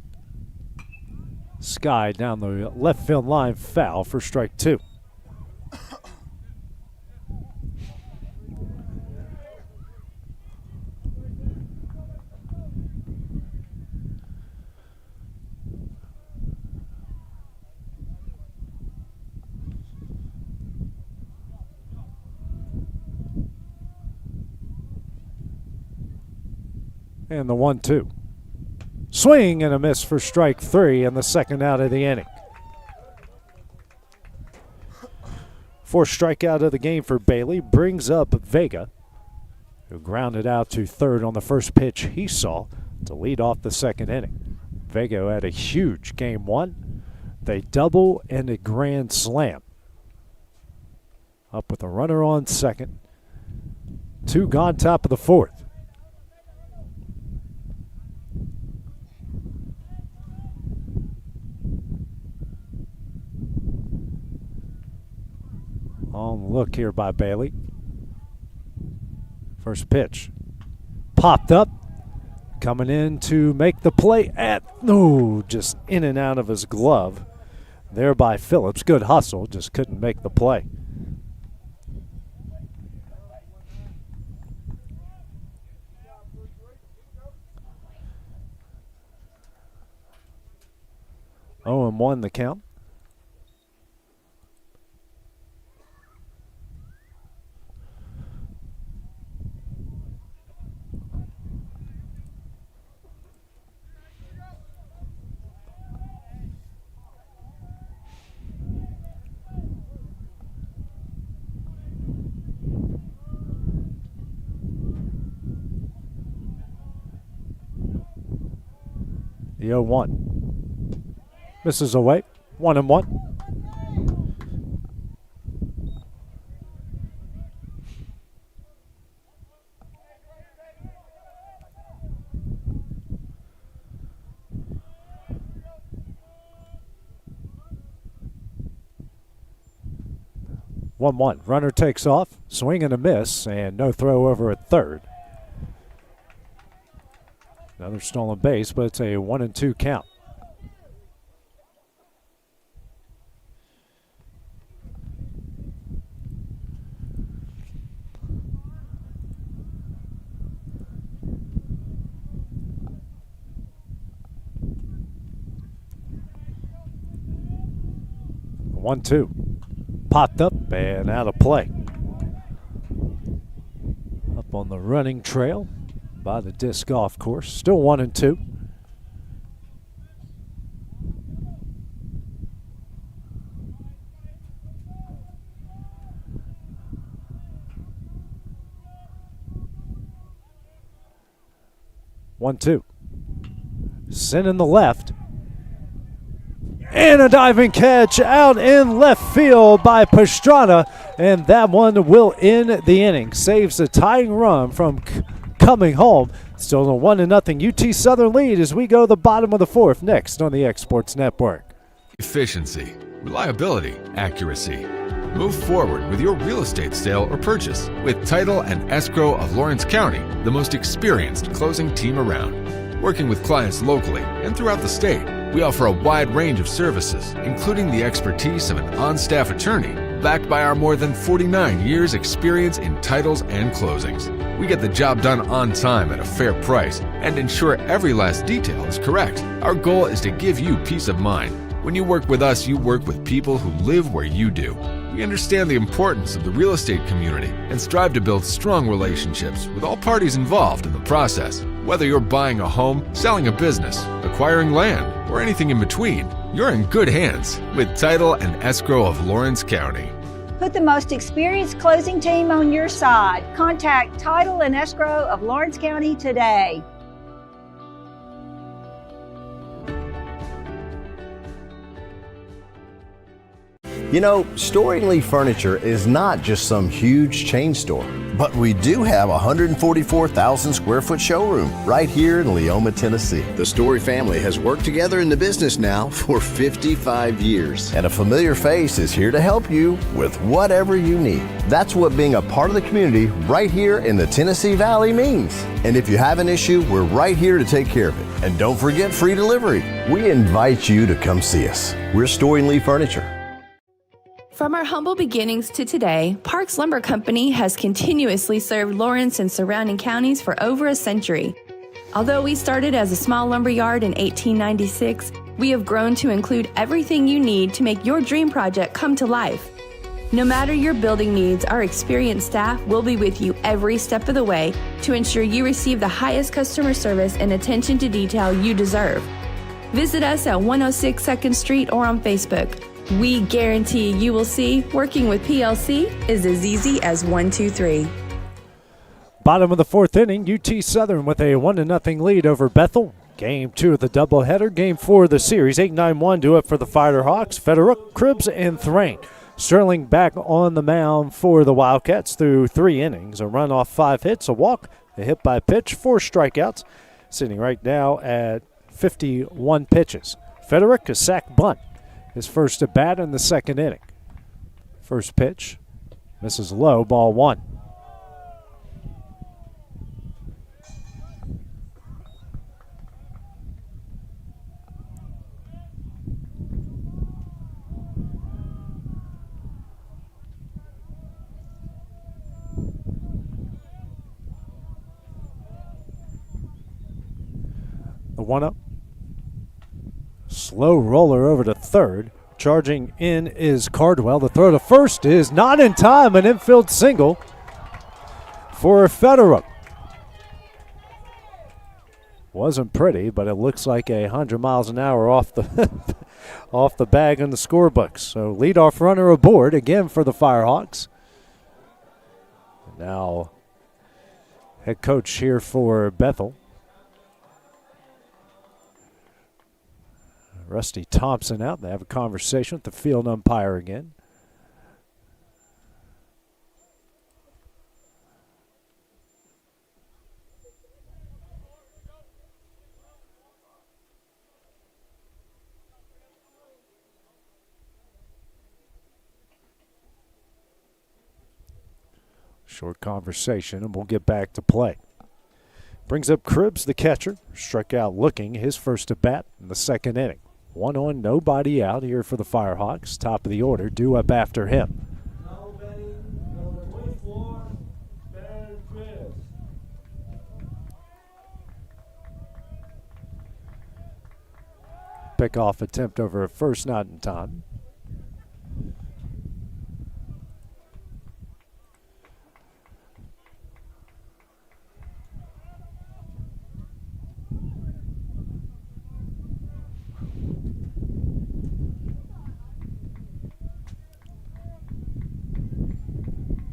Sky down the left field line, foul for strike 2. And the 1-2. Swing and a miss for strike 3 and the second out of the inning. Fourth strikeout of the game for Bailey brings up Vega, who grounded out to third on the first pitch he saw to lead off the second inning. Vega had a huge game 1. They double and a grand slam. Up with a runner on second. 2 gone, top of the fourth. On the look here by Bailey. First pitch. Popped up. Coming in to make the play at, just in and out of his glove. There by Phillips. Good hustle, just couldn't make the play. Oh, and 1 the count. The 0-1. Misses away. 1-1. Runner takes off. Swing and a miss, and no throw over at third. Another stolen base, but it's a 1-2 count. One-two. Popped up and out of play. Up on the running trail by the disc golf course. Still 1-2. One-two. Sending the left. And a diving catch out in left field by Pastrana. And that one will end the inning. Saves a tying run from coming home. Still a 1-0 UT Southern lead as we go to the bottom of the fourth next on the Exports Network. Efficiency, reliability, accuracy. Move forward with your real estate sale or purchase with Title and Escrow of Lawrence County, the most experienced closing team around. Working with clients locally and throughout the state, we offer a wide range of services, including the expertise of an on-staff attorney, backed by our more than 49 years experience in titles and closings. We get the job done on time at a fair price and ensure every last detail is correct. Our goal is to give you peace of mind. When you work with us, you work with people who live where you do. We understand the importance of the real estate community and strive to build strong relationships with all parties involved in the process. Whether you're buying a home, selling a business, acquiring land, or anything in between, you're in good hands with Title and Escrow of Lawrence County. Put the most experienced closing team on your side. Contact Title and Escrow of Lawrence County today. You know, Storing Lee Furniture is not just some huge chain store, but we do have a 144,000 square foot showroom right here in Leoma, Tennessee. The Story family has worked together in the business now for 55 years. And a familiar face is here to help you with whatever you need. That's what being a part of the community right here in the Tennessee Valley means. And if you have an issue, we're right here to take care of it. And don't forget free delivery. We invite you to come see us. We're Storing Lee Furniture. From our humble beginnings to today, Parks Lumber Company has continuously served Lawrence and surrounding counties for over a century. Although we started as a small lumber yard in 1896, we have grown to include everything you need to make your dream project come to life. No matter your building needs, our experienced staff will be with you every step of the way to ensure you receive the highest customer service and attention to detail you deserve. Visit us at 106 2nd Street or on Facebook. We guarantee you will see working with PLC is as easy as 1, 2, 3. Bottom of the fourth inning, UT Southern with a 1-0 lead over Bethel. Game 2 of the doubleheader. Game 4 of the series. 8-9-1 do it for the Fighter Hawks. Federick, Cribbs, and Thrain. Sterling back on the mound for the Wildcats through 3 innings. A run off 5 hits, a walk, a hit by pitch, 4 strikeouts. Sitting right now at 51 pitches. Federick, a sac bunt. His first at bat in the second inning. First pitch, misses low, ball 1. The 1-0. Slow roller over to third. Charging in is Cardwell. The throw to first is not in time. An infield single for Federick. Wasn't pretty, but it looks like 100 miles an hour off the off the bag in the scorebooks. So leadoff runner aboard again for the Firehawks. Now head coach here for Bethel, Rusty Thompson, out. They have a conversation with the field umpire again. Short conversation, and we'll get back to play. Brings up Cribbs, the catcher. Struck out looking, his first at bat in the second inning. 1 on, nobody out here for the Firehawks. Top of the order, due up after him. Pickoff attempt over a first, not in time.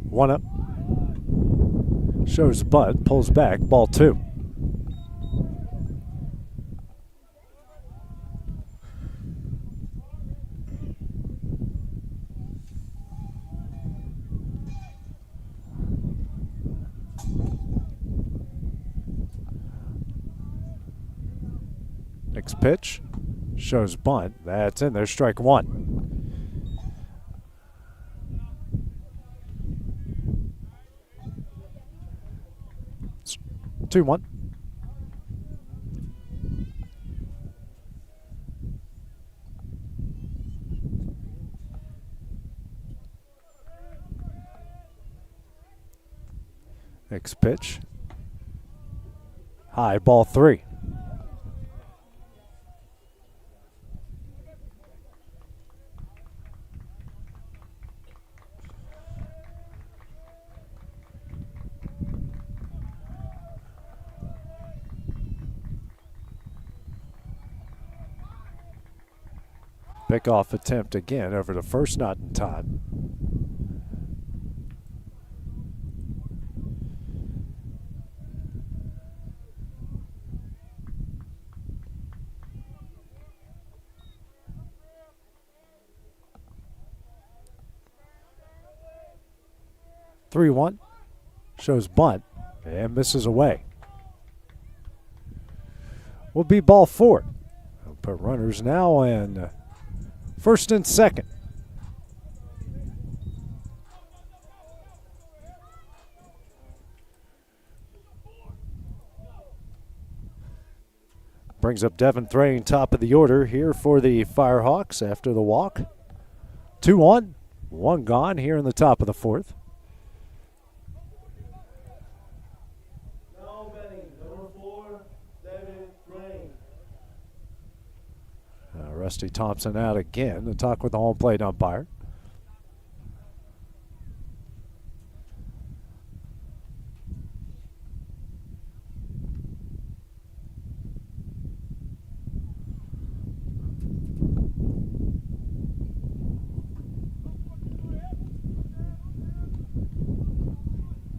One up. Shows butt, pulls back, ball 2. Next pitch. Shows bunt. That's in there, strike 1. 2-1. Next pitch. High, ball 3. Pickoff attempt again over the first, not in time. 3-1. Shows bunt and misses away. Will be ball 4. We'll put runners now in first and second. Brings up Devin Thrain, top of the order here for the Firehawks after the walk. 2 on, 1 gone here in the top of the 4th. Rusty Thompson out again to talk with the home plate umpire.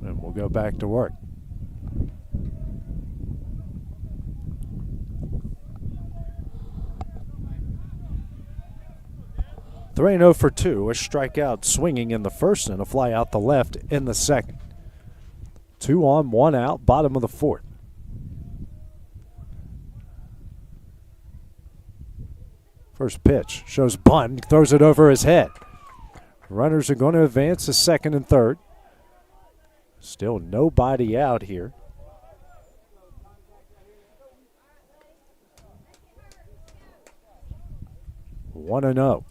And we'll go back to work. Thrain 0 for 2, a strikeout swinging in the first and a fly out the left in the second. 2 on, 1 out, bottom of the 4th. First pitch shows bunt, throws it over his head. Runners are going to advance to second and third. Still nobody out here. One and 0.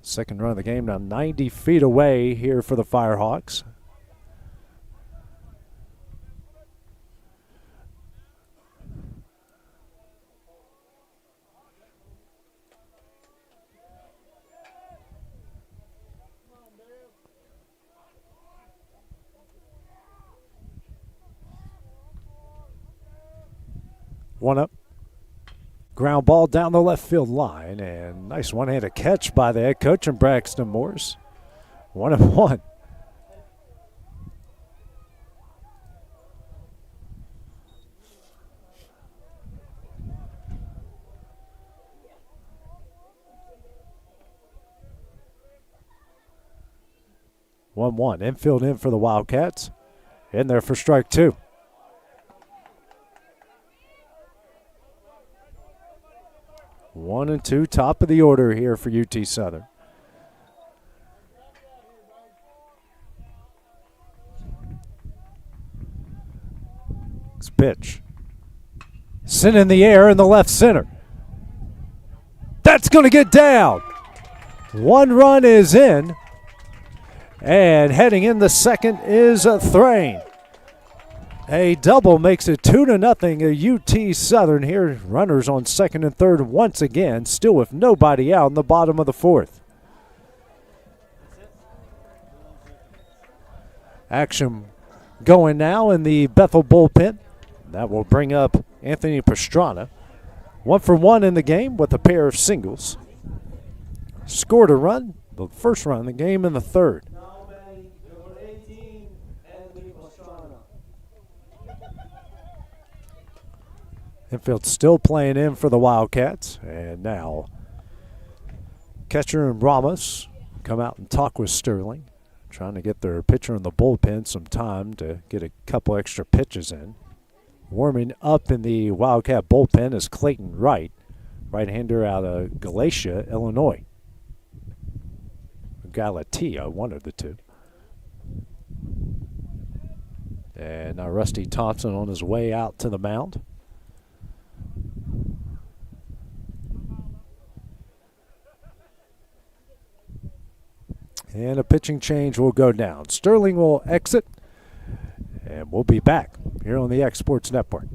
Second run of the game now 90 feet away here for the Firehawks. One up. Ground ball down the left field line, and nice one-handed catch by the head coach and Braxton Morris. 1-1. Infield in for the Wildcats. In there for strike 2. One and 2, top of the order here for UT Southern. This pitch. Sent in the air in the left center. That's going to get down. 1 run is in. And heading in the second is Thrain. A double makes it 2-0 UT Southern here. Runners on second and third once again, still with nobody out in the bottom of the 4th. Action going now in the Bethel bullpen. That will bring up Anthony Pastrana. 1 for 1 in the game with a pair of singles. Scored a run, the first run of the game in the 3rd. Infield still playing in for the Wildcats. And now Catcher and Ramos come out and talk with Sterling, trying to get their pitcher in the bullpen some time to get a couple extra pitches in. Warming up in the Wildcat bullpen is Clayton Wright, right-hander out of Galatia, Illinois. Galatia, one of the two. And now Rusty Thompson on his way out to the mound. And a pitching change will go down. Sterling will exit, and we'll be back here on the X Sports Network.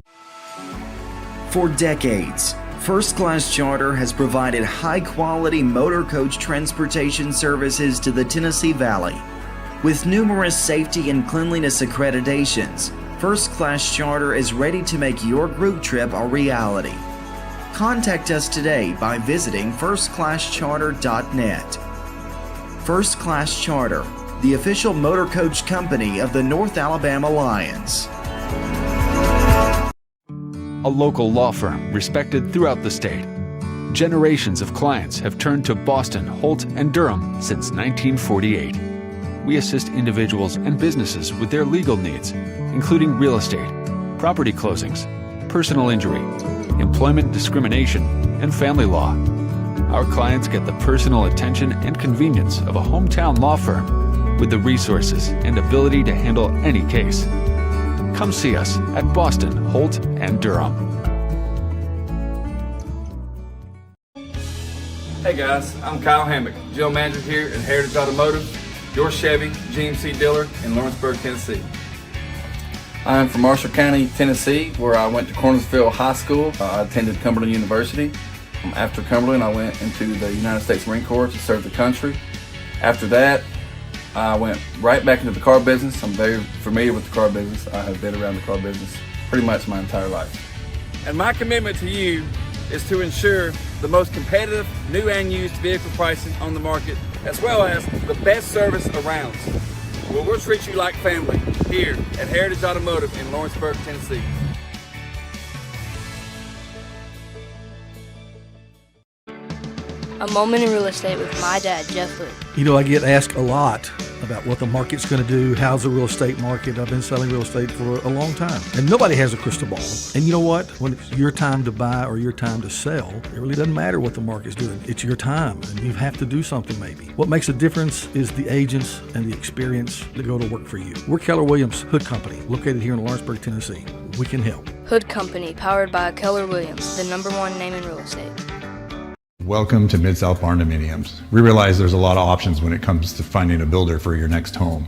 For decades, First Class Charter has provided high-quality motor coach transportation services to the Tennessee Valley. With numerous safety and cleanliness accreditations, First Class Charter is ready to make your group trip a reality. Contact us today by visiting firstclasscharter.net. First Class Charter, the official motor coach company of the North Alabama Lions. A local law firm respected throughout the state. Generations of clients have turned to Boston, Holt, and Durham since 1948. we assist individuals and businesses with their legal needs, including real estate, property closings, personal injury, employment discrimination, and family law. Our clients get the personal attention and convenience of a hometown law firm with the resources and ability to handle any case. Come see us at Boston, Holt, and Durham. Hey guys, I'm Kyle Hammock, General Manager here at Heritage Automotive, your Chevy GMC dealer in Lawrenceburg, Tennessee. I'm from Marshall County, Tennessee, where I went to Cornersville High School. I attended Cumberland University. After Cumberland, I went into the United States Marine Corps to serve the country. After that, I went right back into the car business. I'm very familiar with the car business. I have been around the car business pretty much my entire life. And my commitment to you is to ensure the most competitive new and used vehicle pricing on the market, as well as the best service around. Well, we'll treat you like family here at Heritage Automotive in Lawrenceburg, Tennessee. A moment in real estate with my dad, Jeff Hood. You know, I get asked a lot about what the market's going to do. How's the real estate market? I've been selling real estate for a long time. And nobody has a crystal ball. And you know what? When it's your time to buy or your time to sell, it really doesn't matter what the market's doing. It's your time, and you have to do something maybe. What makes a difference is the agents and the experience that go to work for you. We're Keller Williams Hood Company, located here in Lawrenceburg, Tennessee. We can help. Hood Company, powered by Keller Williams, the #1 name in real estate. Welcome to Mid-South Barn Dominiums. We realize there's a lot of options when it comes to finding a builder for your next home.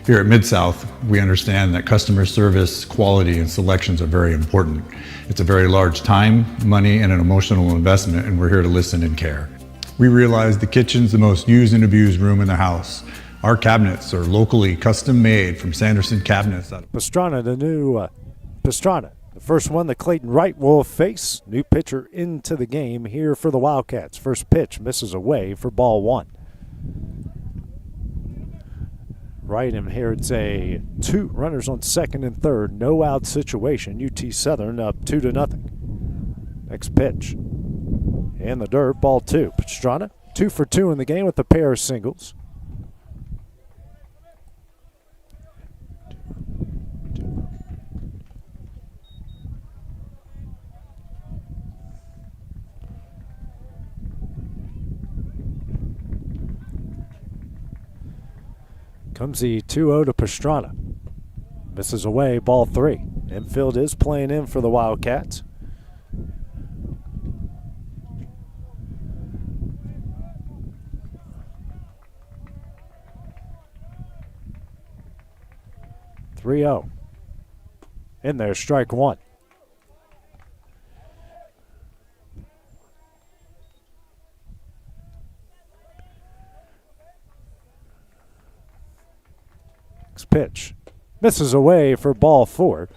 Here at Mid-South, we understand that customer service, quality, and selections are very important. It's a very large time, money, and an emotional investment, and we're here to listen and care. We realize the kitchen's the most used and abused room in the house. Our cabinets are locally custom made from Sanderson cabinets. Pastrana, Pastrana. The first one that Clayton Wright will face. New pitcher into the game here for the Wildcats. First pitch misses away for ball one. Wright inherits a 2 runners on second and third. No out situation. UT Southern up 2-0. Next pitch. In the dirt, ball 2. Pastrana 2 for 2 in the game with a pair of singles. Comes the 2-0 to Pastrana. Misses away, ball 3. Infield is playing in for the Wildcats. (3-0). In there, strike one. Pitch misses away for ball 4,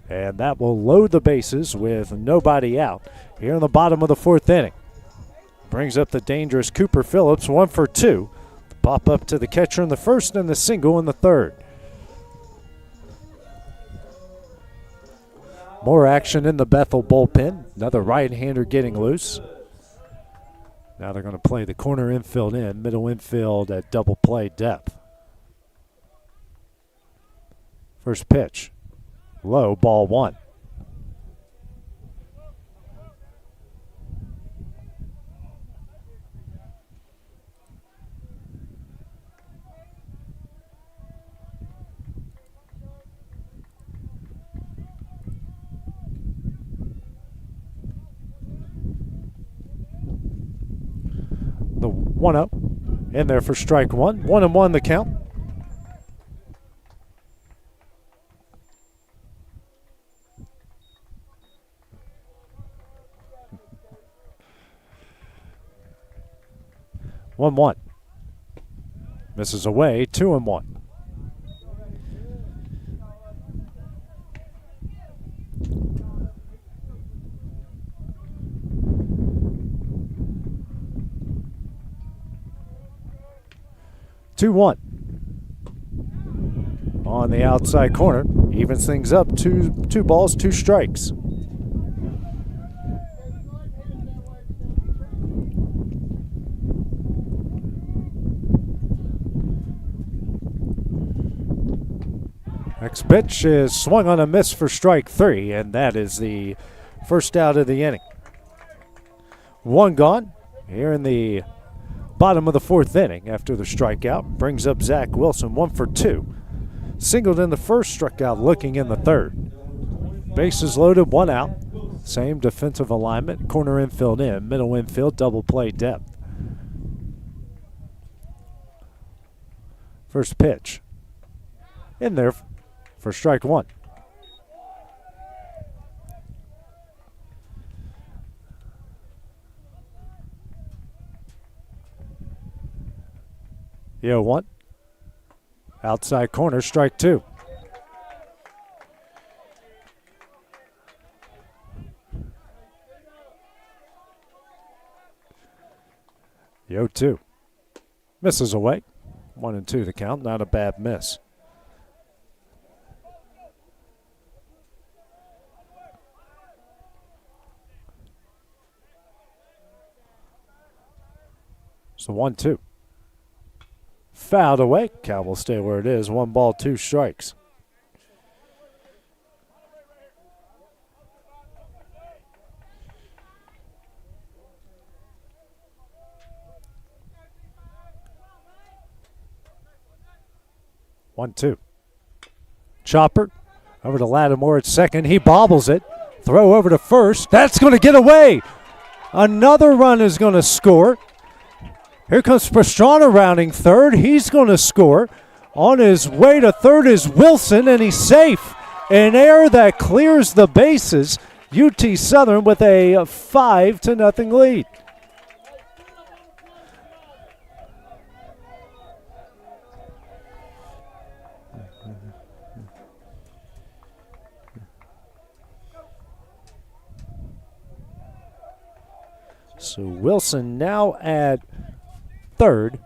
and that will load the bases with nobody out here in the bottom of the 4th inning. Brings up the dangerous Cooper Phillips, 1 for 2. Pop up to the catcher in the first and the single in the third. More action in the Bethel bullpen. Another right-hander getting loose. Now they're going to play the corner infield in, middle infield at double play depth. First pitch, low, ball 1. The 1-0 in there for strike 1. 1-1 the count. (1-1). Misses away, 2-1. (2-1). On the outside corner, evens things up. Two balls, 2 strikes. Next pitch is swung on a miss for strike 3, and that is the first out of the inning. One gone here in the bottom of the 4th inning after the strikeout. Brings up Zach Wilson, 1 for 2. Singled in the first, struck out looking in the third. Bases loaded, 1 out. Same defensive alignment, corner infield in, middle infield, double play depth. First pitch in there for strike 1. The 0-1. Outside corner, strike 2. The 0-2. Misses away. 1-2 the count, not a bad miss. So 1-2. Fouled away. Count will stay where it is. 1 ball, 2 strikes. One, two. Chopper over to Lattimore at second. He bobbles it. Throw over to first. That's going to get away. Another run is going to score. Here comes Pastrana rounding third. He's going to score. On his way to third is Wilson, and he's safe. An error that clears the bases. UT Southern with a 5-0 lead. So Wilson now at third,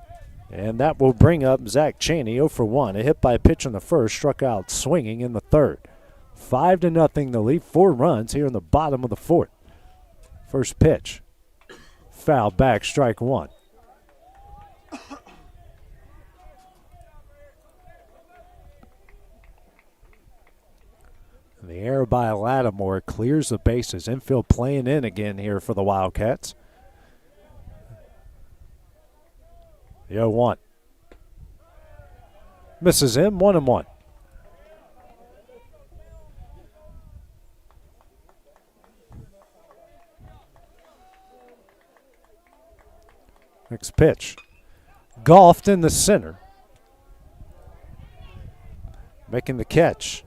and that will bring up Zach Chaney, 0 for 1. A hit by pitch in the first, struck out swinging in the third. 5-0 the lead, 4 runs here in the bottom of the 4th. First pitch, foul back, strike 1. And the error by Lattimore clears the bases. Infield playing in again here for the Wildcats. The 0-1. Misses him, 1-1. Next pitch. Golfed in the center. Making the catch.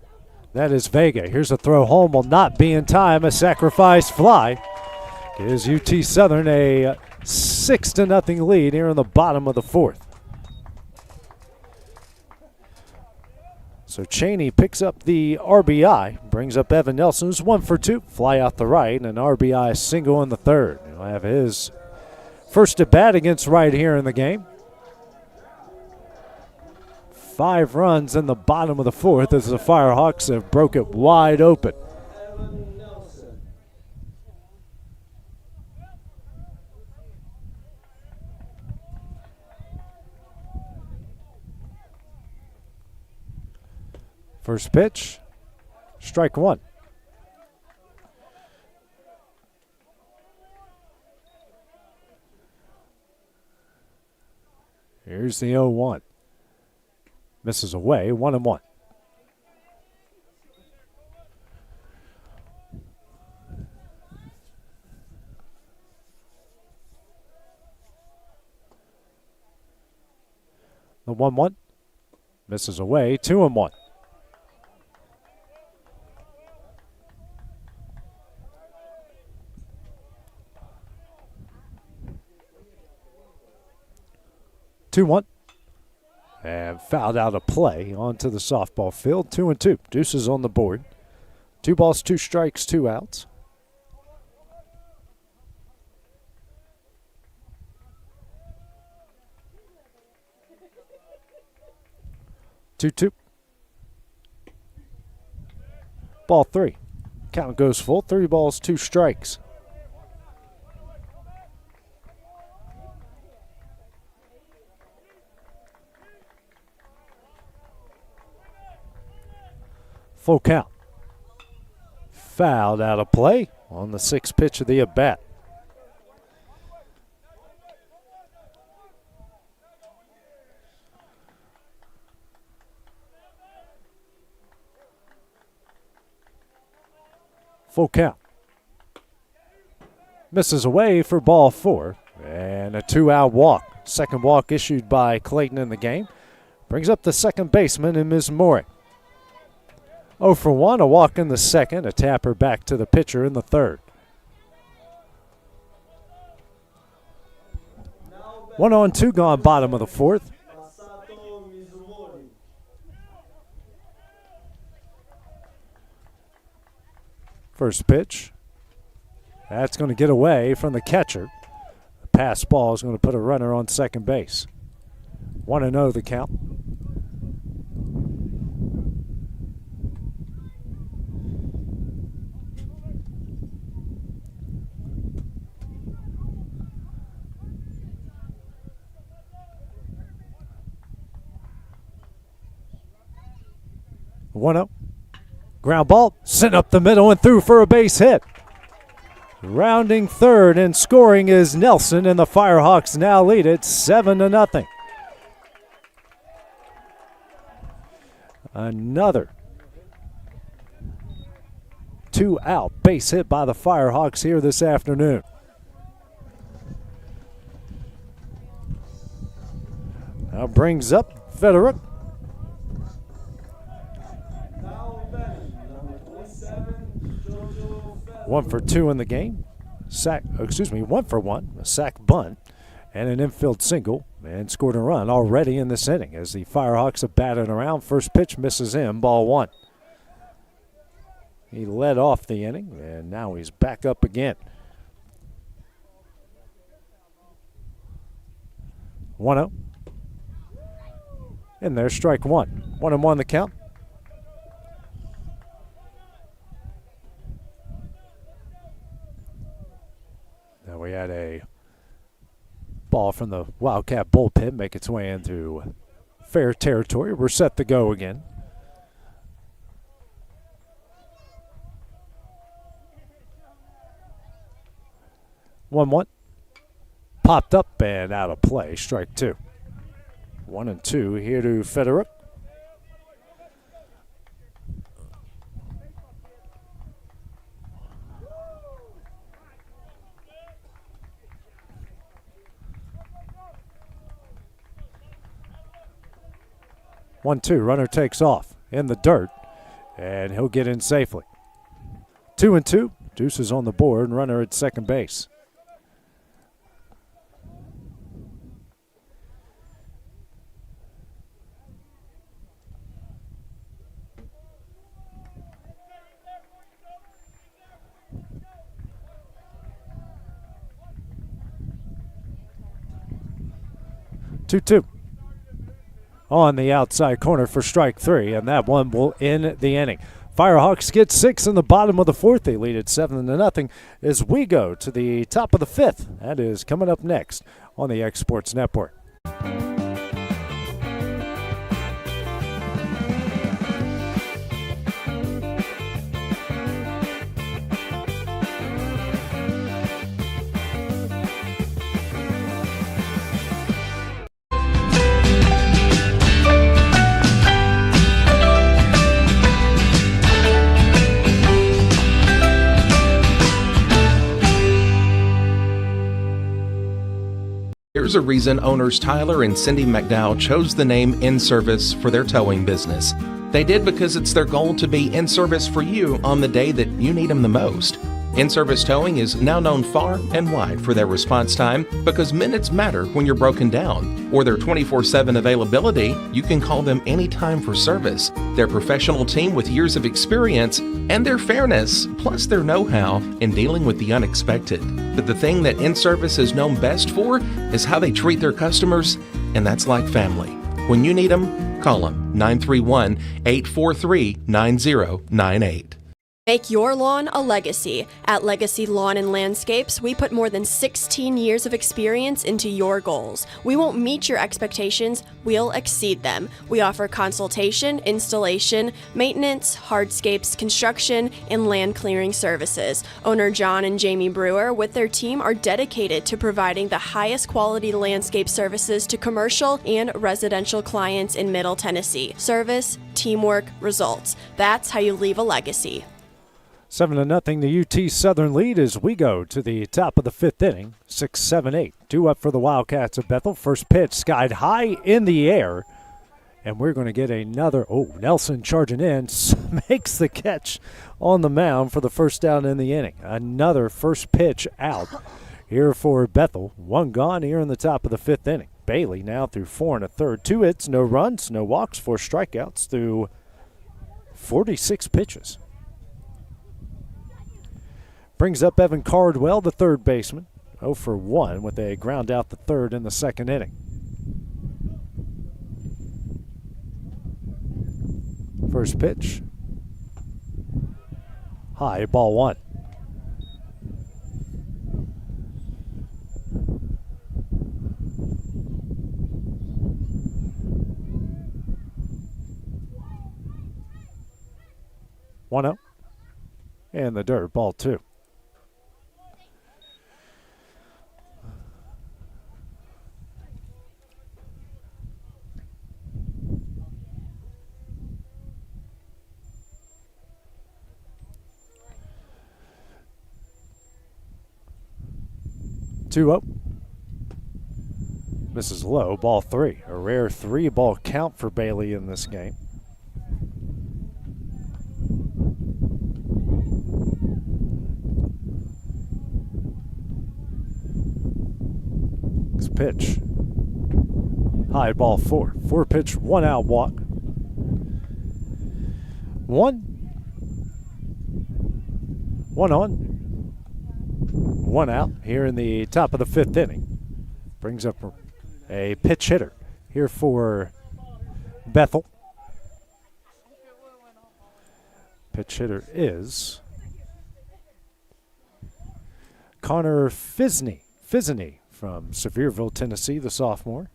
That is Vega. Here's a throw home, will not be in time. A sacrifice fly. Gives UT Southern a 6-0 lead here in the bottom of the 4th. So Chaney picks up the RBI, brings up Evan Nelson, who's 1 for 2. Fly out the right, and an RBI single in the third. He'll have his first at bat against right here in the game. 5 runs in the bottom of the 4th as the Firehawks have broke it wide open. First pitch, strike 1. Here's the 0-1. Misses away, 1-1. The 1-1 misses away, 2-1. And fouled out of play onto the softball field. 2-2. Deuces on the board. 2 balls, 2 strikes, 2 outs. Two. Ball 3. Count goes full. 3 balls, 2 strikes. Full count. Fouled out of play on the 6th pitch of the at-bat. Full count. Misses away for ball 4 and a 2-out walk. Second walk issued by Clayton in the game. Brings up the second baseman in Ms. Morey. 0 for 1, a walk in the second, a tapper back to the pitcher in the third. 1-2 gone bottom of the 4th. First pitch. That's going to get away from the catcher. The pass ball is going to put a runner on second base. 1-0 the count. Ground ball, sent up the middle and through for a base hit. Rounding third and scoring is Nelson, and the Firehawks now lead it 7-0. Another 2-out base hit by the Firehawks here this afternoon. Now brings up Federick. One for 2 in the game. 1 for 1. A sac bunt and an infield single, and scored a run already in this inning as the Firehawks have batted around. First pitch misses in, ball 1. He led off the inning, and now he's back up again. 1-0. And there's strike 1. 1-1 the count. Now we had a ball from the Wildcat bullpen make its way into fair territory. We're set to go again. One. Popped up and out of play. Strike 2. 1-2 here to Federick. Runner takes off in the dirt, and he'll get in safely. 2-2. Deuce is on the board, and runner at second base. Two. On the outside corner for strike 3, and that one will end the inning. Firehawks get 6 in the bottom of the 4th. They lead it 7-0 as we go to the top of the 5th. That is coming up next on the X Sports Network. There's a reason owners Tyler and Cindy McDowell chose the name In Service for their towing business. They did because it's their goal to be in service for you on the day that you need them the most. In Service Towing is now known far and wide for their response time because minutes matter when you're broken down. Or their 24/7 availability, you can call them anytime for service. Their professional team with years of experience and their fairness, plus their know-how in dealing with the unexpected. But the thing that In Service is known best for is how they treat their customers, and that's like family. When you need them, call them 931-843-9098. Make your lawn a legacy. At Legacy Lawn and Landscapes, we put more than 16 years of experience into your goals. We won't meet your expectations, we'll exceed them. We offer consultation, installation, maintenance, hardscapes, construction, and land clearing services. Owner John and Jamie Brewer with their team are dedicated to providing the highest quality landscape services to commercial and residential clients in Middle Tennessee. Service, teamwork, results. That's how you leave a legacy. 7-0, the UT Southern lead as we go to the top of the fifth inning. 6-7-8. 2 up for the Wildcats of Bethel. First pitch skied high in the air. And we're going to get another. Oh, Nelson charging in. Makes the catch on the mound for the first down in the inning. Another first pitch out here for Bethel. 1 gone here in the top of the fifth inning. Bailey now through 4 1/3. 2 hits, no runs, no walks, 4 strikeouts through 46 pitches. Brings up Evan Cardwell, the third baseman. 0 for 1 with a ground out the third in the second inning. First pitch. High, ball 1. One out. And the dirt, ball 2. Two up. Misses low, ball 3. A rare 3-ball count for Bailey in this game. Next pitch. High, ball 4. 4 pitch, 1 out walk. 1 on. 1 out here in the top of the fifth inning. Brings up a pitch hitter here for Bethel. Pitch hitter is Connor Fisney from Sevierville, Tennessee, the sophomore.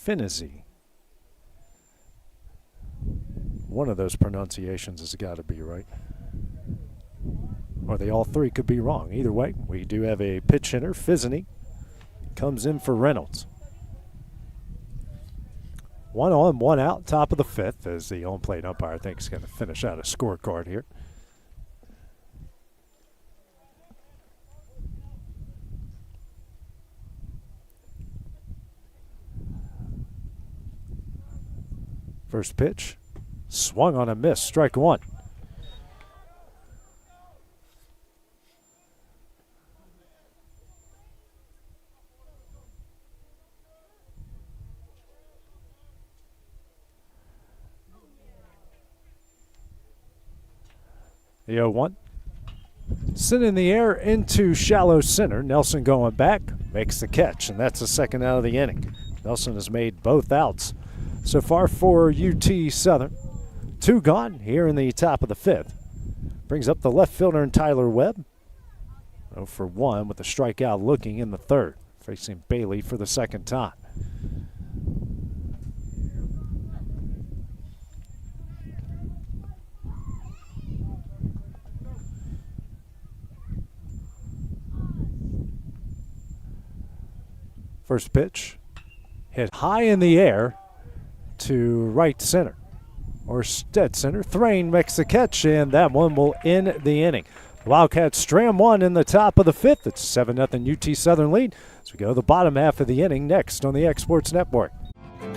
Finney. One of those pronunciations has got to be right. Or they all three could be wrong. Either way, we do have a pitch hitter. Fizney comes in for Reynolds. 1 on, 1 out, top of the fifth, as the on-plate umpire thinks is going to finish out a scorecard here. First pitch, swung on a miss, strike 1. The 0-1. Sent in the air into shallow center. Nelson going back, makes the catch, and that's the second out of the inning. Nelson has made both outs so far for UT Southern. 2 gone here in the top of the fifth. Brings up the left fielder in Tyler Webb. 0 for 1 with a strikeout looking in the third. Facing Bailey for the second time. First pitch, hit high in the air to right center, or dead center. Thrain makes the catch, and that one will end the inning. Wildcats stram 1 in the top of the fifth. It's 7-0 UT Southern lead as we go to the bottom half of the inning next on the Exports Network.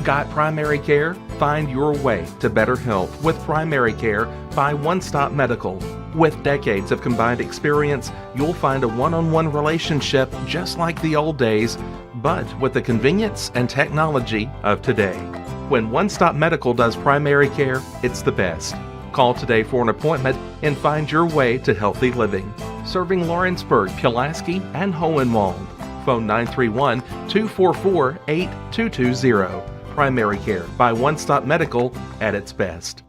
Got primary care? Find your way to better health with primary care by One Stop Medical. With decades of combined experience, you'll find a one-on-one relationship just like the old days, but with the convenience and technology of today. When One Stop Medical does primary care, it's the best. Call today for an appointment and find your way to healthy living. serving Lawrenceburg, Pulaski, and Hohenwald. Phone 931-244-8220. Primary care by One Stop Medical at its best.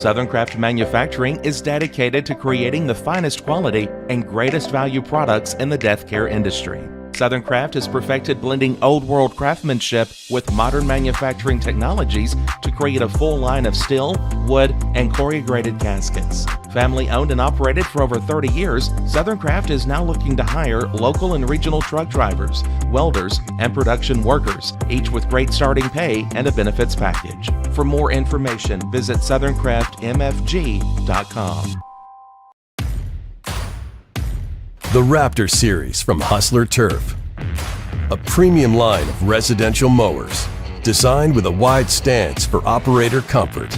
Southern Craft Manufacturing is dedicated to creating the finest quality and greatest value products in the death care industry. Southern Craft has perfected blending old world craftsmanship with modern manufacturing technologies to create a full line of steel, wood, and corrugated caskets. Family owned and operated for over 30 years, Southern Craft is now looking to hire local and regional truck drivers, welders, and production workers, each with great starting pay and a benefits package. For more information, visit SouthernCraftMFG.com. The Raptor Series from Hustler Turf. A premium line of residential mowers designed with a wide stance for operator comfort.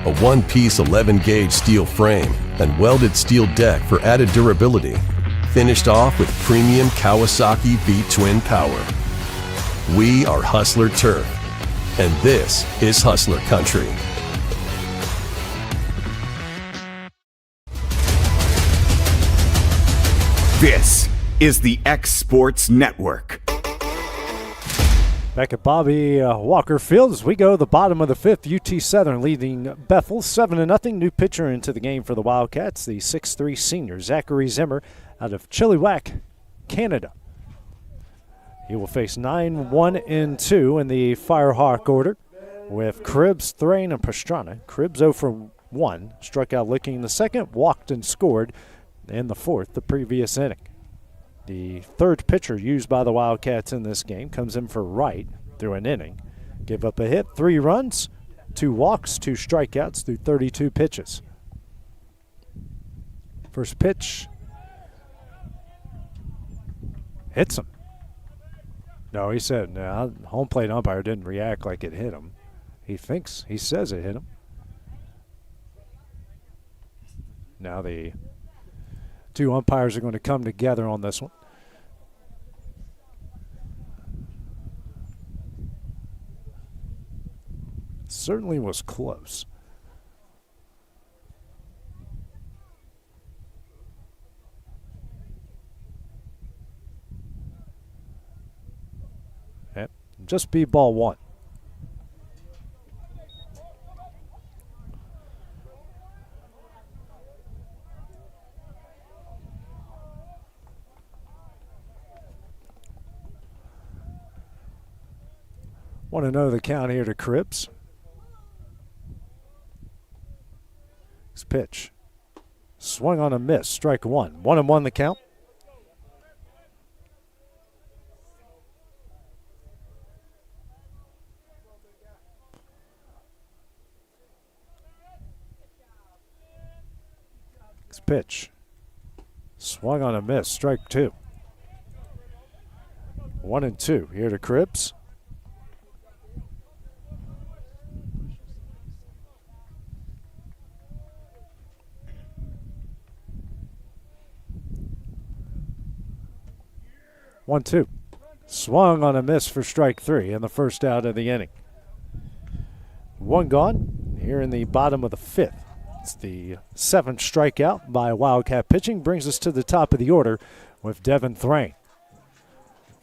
A one-piece 11-gauge steel frame and welded steel deck for added durability. Finished off with premium Kawasaki V-twin power. We are Hustler Turf, and this is Hustler Country. This is the X Sports Network. Back at Bobby Walker Field as we go to the bottom of the fifth. UT Southern leading Bethel 7-0. New pitcher into the game for the Wildcats, the 6'3 senior Zachary Zimmer out of Chilliwack, Canada. He will face 9-1-2 in the Firehawk order with Cribbs, Thrain, and Pastrana. Cribbs 0 for 1, struck out licking in the second, walked and scored in the fourth, the previous inning. The third pitcher used by the Wildcats in this game comes in for Wright through an inning. Gave up a hit, 3 runs, 2 walks, 2 strikeouts through 32 pitches. First pitch hits him. No, he said, no, home plate umpire didn't react like it hit him. He says it hit him. Now the 2 umpires are going to come together on this one. Certainly was close. Yep, just be ball 1. Want to know the count here to Cribbs. His pitch. Swung on a miss. Strike 1. 1-1 the count. His pitch. Swung on a miss. Strike 2. 1-2 here to Cribbs. One, 2. Swung on a miss for strike 3 in the first out of the inning. 1 gone here in the bottom of the 5th. It's the 7th strikeout by Wildcat pitching. Brings us to the top of the order with Devin Thrain.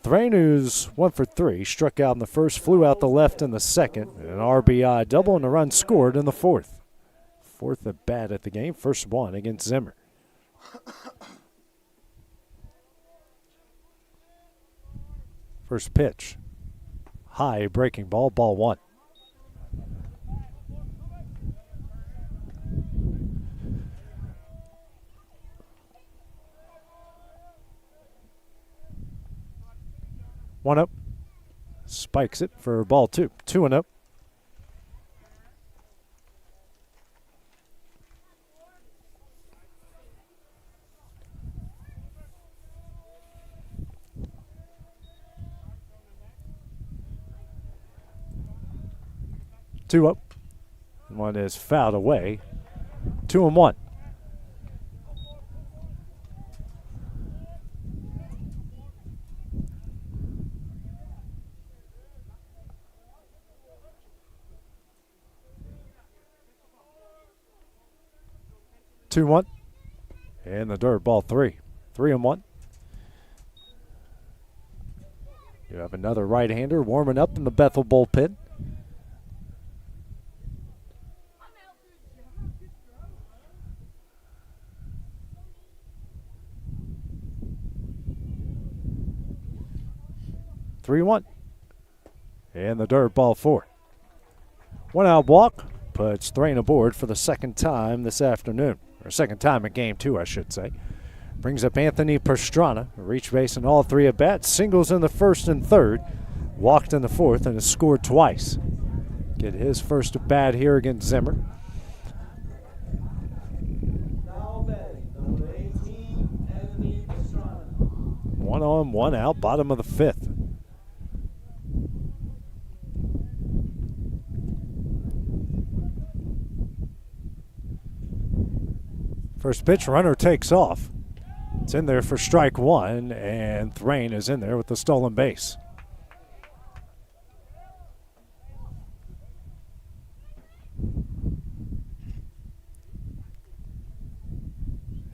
Thrain, who's 1 for 3, struck out in the first, flew out the left in the second. An RBI double and a run scored in the 4th. 4th at bat at the game. First one against Zimmer. First pitch, high breaking ball, ball 1. One up, spikes it for ball 2. 2-0. 2 up. One is fouled away. 2-1. And the dirt ball 3. 3-1. You have another right-hander warming up in the Bethel bullpen. And the dirt ball 4. 1 out walk puts Thrain aboard for the second time this afternoon, or second time in game 2, I should say. Brings up Anthony Pastrana, reach base in all 3 at bats, singles in the first and third, walked in the fourth, and has scored twice. Get his first at bat here against Zimmer. One on, 1 out, bottom of the 5th. First pitch, runner takes off. It's in there for strike 1, and Thrain is in there with the stolen base.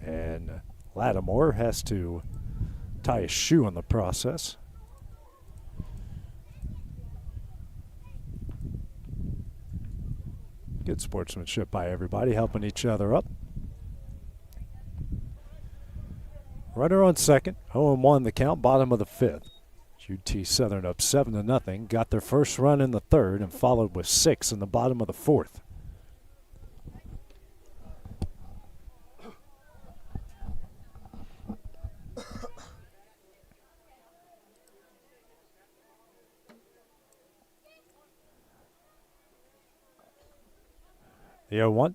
And Lattimore has to tie his shoe in the process. Good sportsmanship by everybody, helping each other up. Runner on second, 0-1 the count, bottom of the 5th. UT Southern up 7-0. Got their first run in the third and followed with 6 in the bottom of the 4th. The 0-1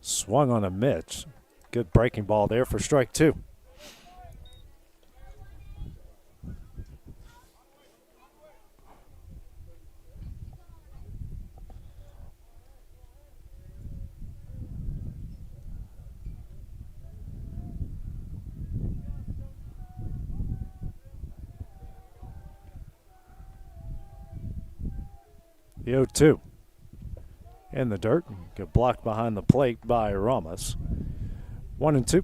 swung on a miss. Good breaking ball there for strike 2. The 0-2 in the dirt. Get blocked behind the plate by Ramos. 1-2.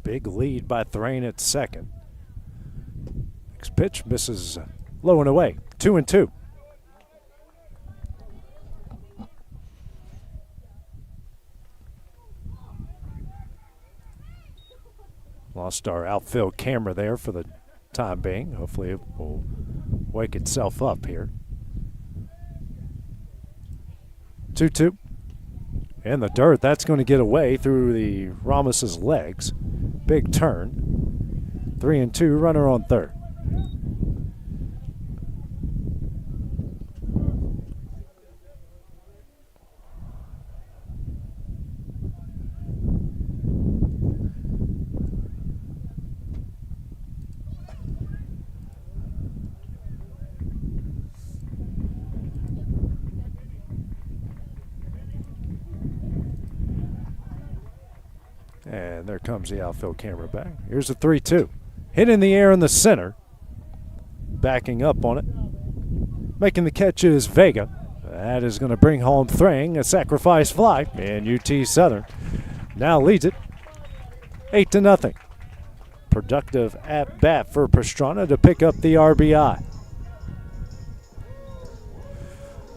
Big lead by Thrain at second. Next pitch misses low and away. 2-2. Lost our outfield camera there for the time being. Hopefully it will wake itself up here. 2-2. In the dirt, that's going to get away through the Ramos's legs. Big turn. 3-2, runner on third. And there comes the outfield camera back. Here's a 3-2. Hit in the air in the center. Backing up on it. Making the catch is Vega. That is going to bring home Thrain, a sacrifice fly. And UT Southern now leads it 8-0. Productive at bat for Pastrana to pick up the RBI.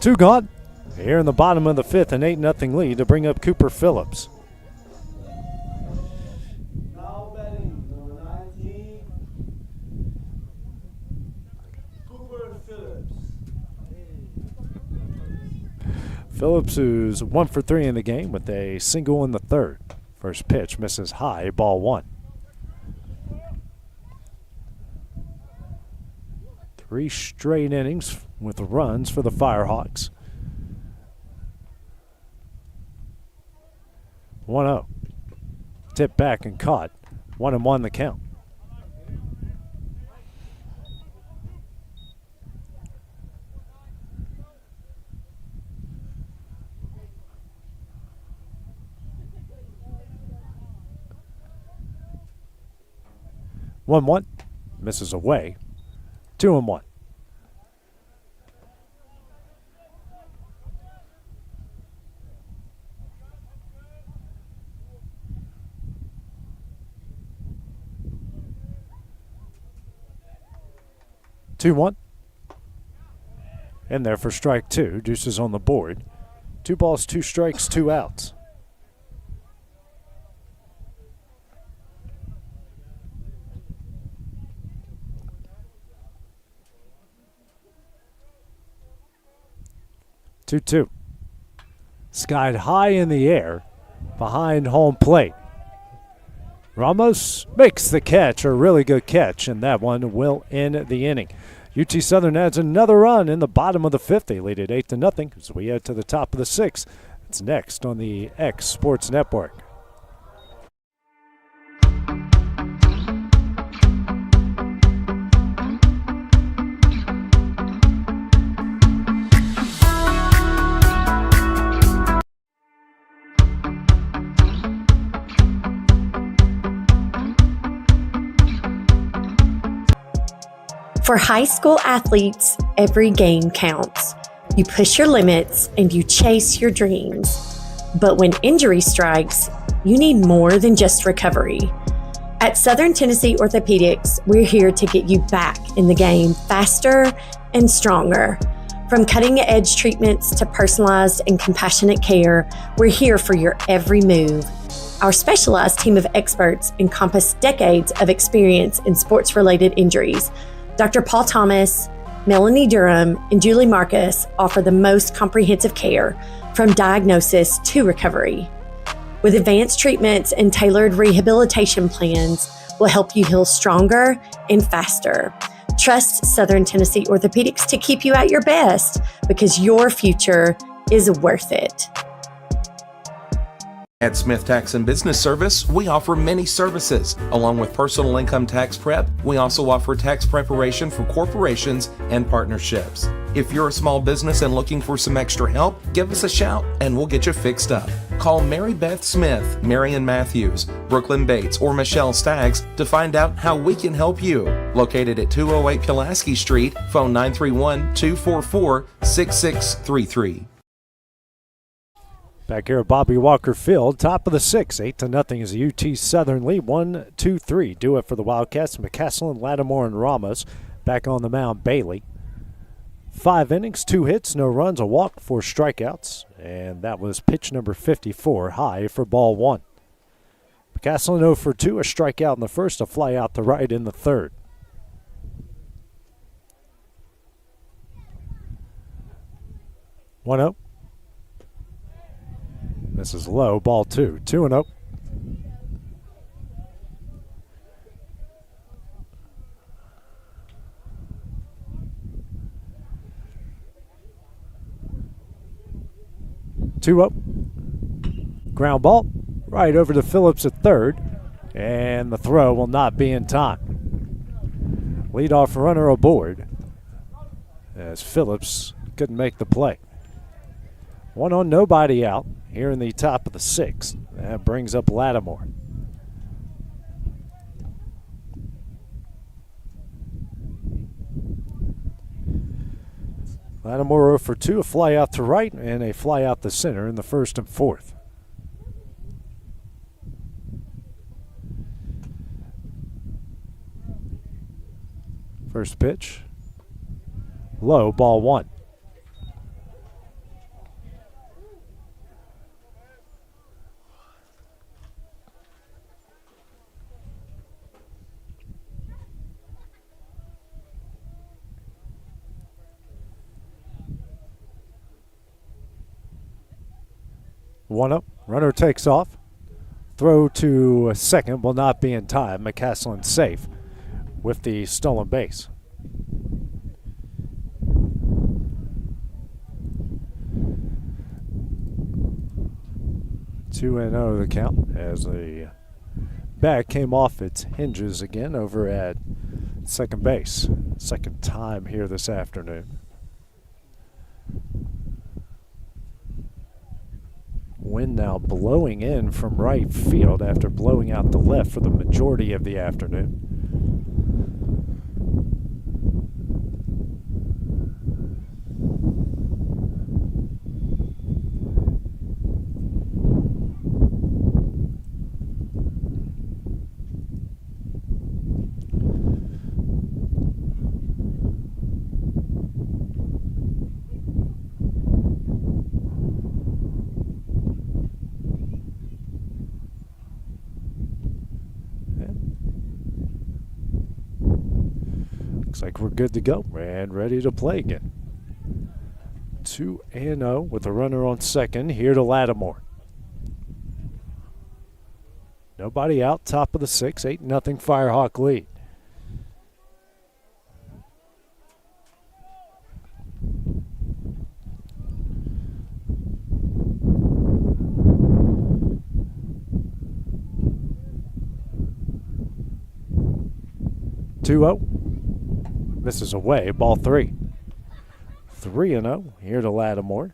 2 gone. Here in the bottom of the 5th, an 8-0 lead to bring up Cooper Phillips. Phillips, who's 1 for 3 in the game with a single in the third. First pitch misses high, ball 1. 3 straight innings with runs for the Firehawks. 1-0. Tip back and caught. 1-1 the count. One misses away. 2-1. In there for strike 2. Deuces on the board. 2 balls, 2 strikes, 2 outs. Two. Skied high in the air behind home plate. Ramos makes the catch, a really good catch, and that one will end the inning. UT Southern adds another run in the bottom of the 5th. They lead it 8-0 as we head to the top of the 6th. It's next on the X Sports Network. For high school athletes, every game counts. You push your limits and you chase your dreams. But when injury strikes, you need more than just recovery. At Southern Tennessee Orthopedics, we're here to get you back in the game faster and stronger. From cutting-edge treatments to personalized and compassionate care, we're here for your every move. Our specialized team of experts encompass decades of experience in sports-related injuries. Dr. Paul Thomas, Melanie Durham, and Julie Marcus offer the most comprehensive care from diagnosis to recovery. With advanced treatments and tailored rehabilitation plans, we'll help you heal stronger and faster. Trust Southern Tennessee Orthopedics to keep you at your best because your future is worth it. At Smith Tax and Business Service, we offer many services. Along with personal income tax prep, we also offer tax preparation for corporations and partnerships. If you're a small business and looking for some extra help, give us a shout and we'll get you fixed up. Call Mary Beth Smith, Marion Matthews, Brooklyn Bates, or Michelle Staggs to find out how we can help you. Located at 208 Pulaski Street, phone 931-244-6633. Back here at Bobby Walker Field, top of the 6th, 8-0 is the UT Southern lead. 1-2-3. Do it for the Wildcats. McCaslin, Lattimore, and Ramos. Back on the mound, Bailey. 5 innings, 2 hits, no runs, a walk, 4 strikeouts. And that was pitch number 54, high for ball 1. McCaslin 0 for 2, a strikeout in the first, a fly out to right in the third. One 0. This is low, ball 2. 2-0. Ground ball right over to Phillips at third, and the throw will not be in time. Leadoff runner aboard as Phillips couldn't make the play. 1 on, nobody out here in the top of the 6th. That brings up Lattimore. Lattimore 0 for 2, a fly out to right and a fly out to center in the first and fourth. First pitch, low, ball 1. One up, runner takes off. Throw to second will not be in time. McCaslin safe with the stolen base. 2-0 the count as the bat came off its hinges again over at second base. Second time here this afternoon. Wind now blowing in from right field after blowing out the left for the majority of the afternoon. Looks like we're good to go and ready to play again. 2-0 with a runner on second here to Lattimore. Nobody out, top of the 6, 8-0 Firehawk lead. Misses away, ball 3. 3-0 here to Lattimore.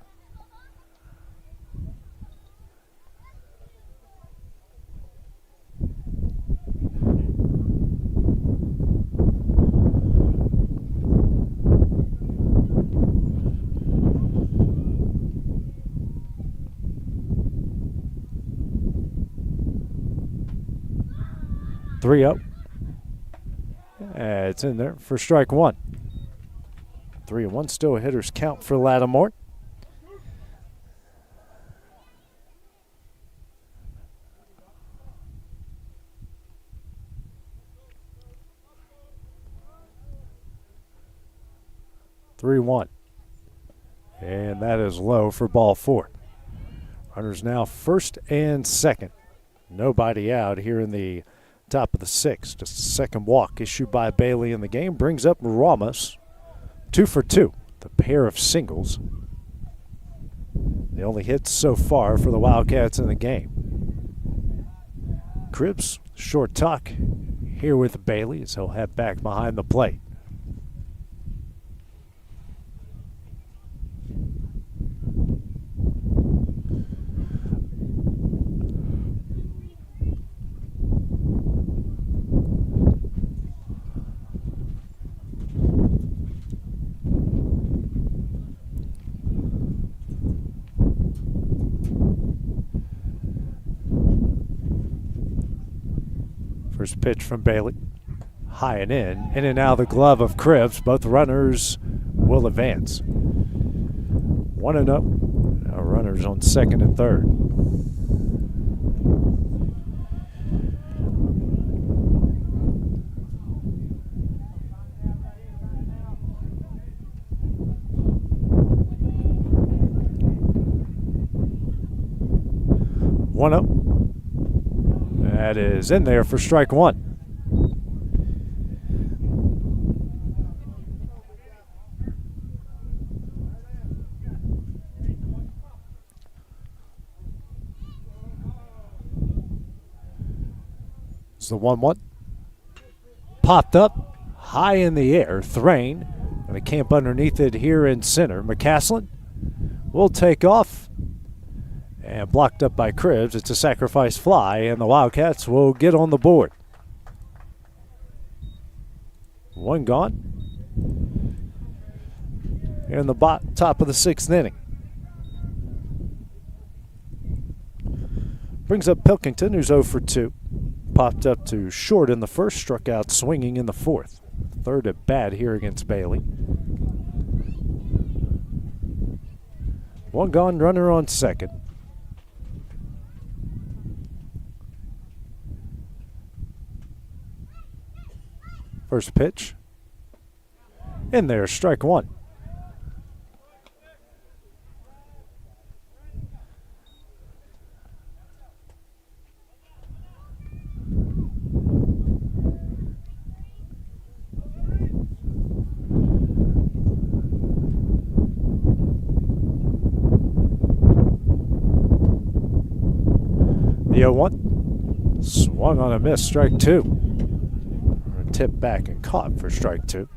It's in there for strike 1. 3-1, still a hitter's count for Lattimore. And that is low for ball 4. Runners now first and second. Nobody out here in the top of the 6th. Just a second walk issued by Bailey in the game brings up Ramos. 2 for 2, the pair of singles. The only hits so far for the Wildcats in the game. Cribbs, short tuck here with Bailey as he'll head back behind the plate. First pitch from Bailey. High and in and out of the glove of Cribbs. Both runners will advance. 1-0. Now runners on second and third. That is in there for strike 1. It's the 1-1. Popped up high in the air. Thrain going to camp underneath it here in center. McCaslin will take off. And blocked up by Cribbs. It's a sacrifice fly, and the Wildcats will get on the board. 1 gone. Here in the top of the 6th inning. Brings up Pilkington, who's 0 for 2. Popped up to short in the first, struck out swinging in the 4th. Third at bat here against Bailey. 1 gone, runner on second. First pitch. In there, strike 1. 0-1. Swung on a miss, strike two. Tip back and caught for strike two.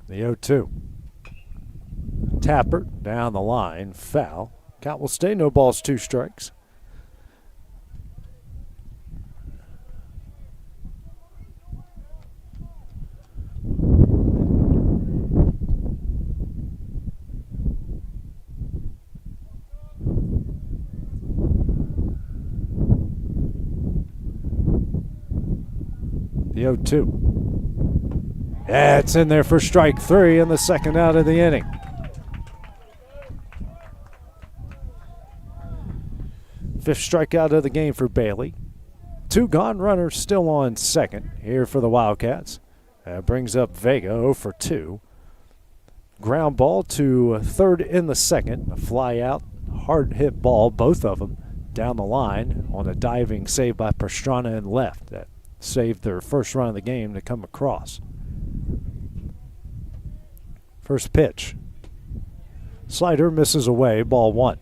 The 0-2. Tapper down the line, foul. Count will stay, no balls, 2 strikes. The 0-2. Yeah, it's in there for strike 3 in the second out of the inning. Fifth strikeout of the game for Bailey. 2 gone, runners still on second here for the Wildcats. That brings up Vega 0 for 2. Ground ball to third in the second. A fly out, hard hit ball, both of them down the line on a diving save by Pastrana in left. That saved their first run of the game to come across. First pitch. Slider misses away, ball 1.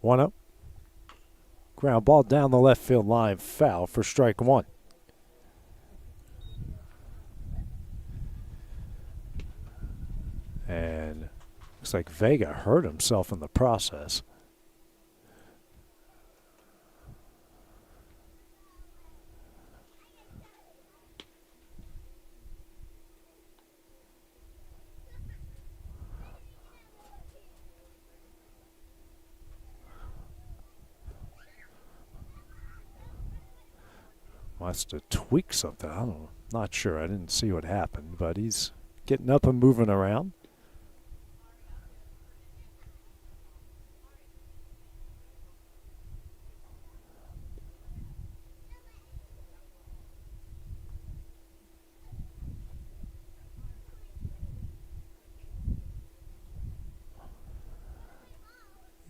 One up. Ground ball down the left field line, foul for strike 1. And looks like Vega hurt himself in the process. Must have tweaked something. I don't know. Not sure. I didn't see what happened, but he's getting up and moving around.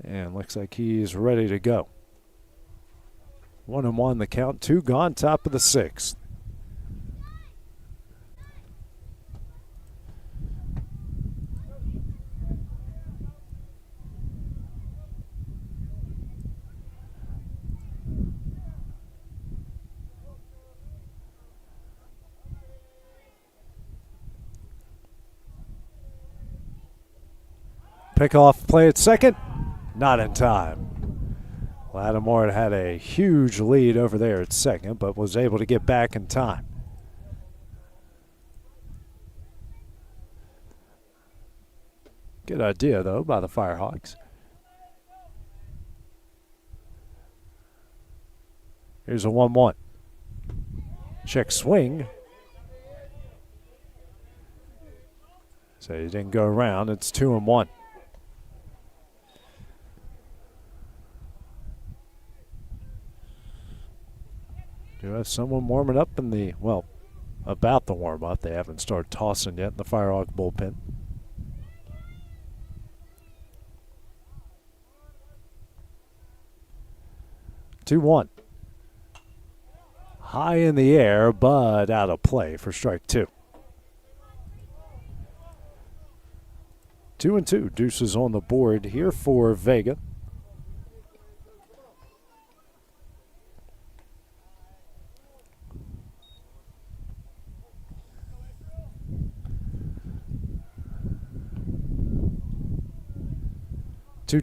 And looks like he's ready to go. 1-1 the count, 2 gone, top of the 6th. Pick off play at second, not in time. Lattimore had a huge lead over there at second, but was able to get back in time. Good idea, though, by the Firehawks. Here's a 1-1. Check swing. So he didn't go around. It's 2-1. Do have someone warming up in the, well, about the warm-up. They haven't started tossing yet in the Firehawk bullpen. Two 1. High in the air, but out of play for strike 2. 2-2. Deuces on the board here for Vega.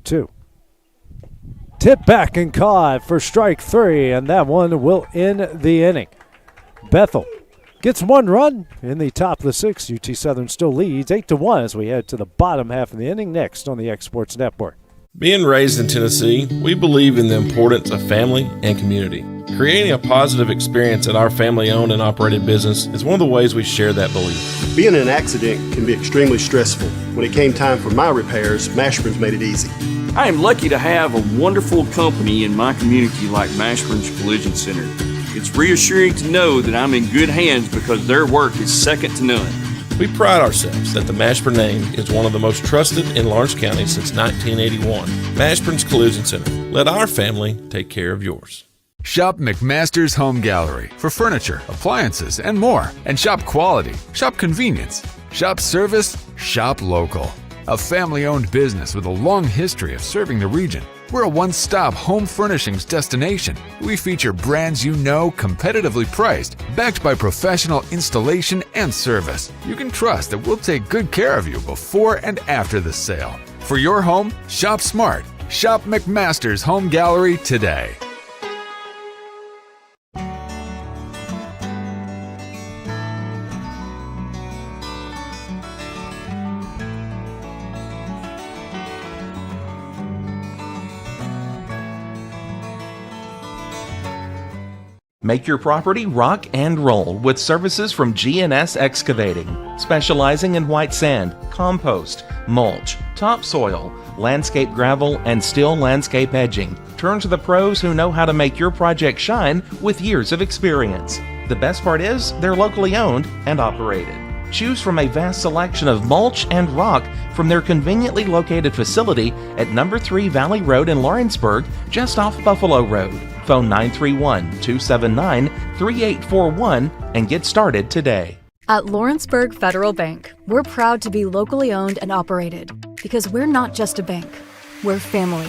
Two. Tip back and caught for strike 3, and that one will end the inning. Bethel gets 1 run in the top of the 6th. UT Southern still leads 8-1 as we head to the bottom half of the inning next on the X Sports Network. Being raised in Tennessee, we believe in the importance of family and community. Creating a positive experience at our family-owned and operated business is one of the ways we share that belief. Being in an accident can be extremely stressful. When it came time for my repairs, Mashburn's made it easy. I am lucky to have a wonderful company in my community like Mashburn's Collision Center. It's reassuring to know that I'm in good hands because their work is second to none. We pride ourselves that the Mashburn name is one of the most trusted in Lawrence County since 1981. Mashburn's Collision Center. Let our family take care of yours. Shop McMaster's Home Gallery for furniture, appliances, and more. And shop quality, shop convenience, shop service, shop local. A family-owned business with a long history of serving the region. We're a one-stop home furnishings destination. We feature brands you know, competitively priced, backed by professional installation and service. You can trust that we'll take good care of you before and after the sale. For your home, shop smart. Shop McMaster's Home Gallery today. Make your property rock and roll with services from G&S Excavating, specializing in white sand, compost, mulch, topsoil, landscape gravel, and steel landscape edging. Turn to the pros who know how to make your project shine with years of experience. The best part is they're locally owned and operated. Choose from a vast selection of mulch and rock from their conveniently located facility at number 3 Valley Road in Lawrenceburg, just off Buffalo Road. Phone 931-279-3841 and get started today. At Lawrenceburg Federal Bank, we're proud to be locally owned and operated because we're not just a bank, we're family.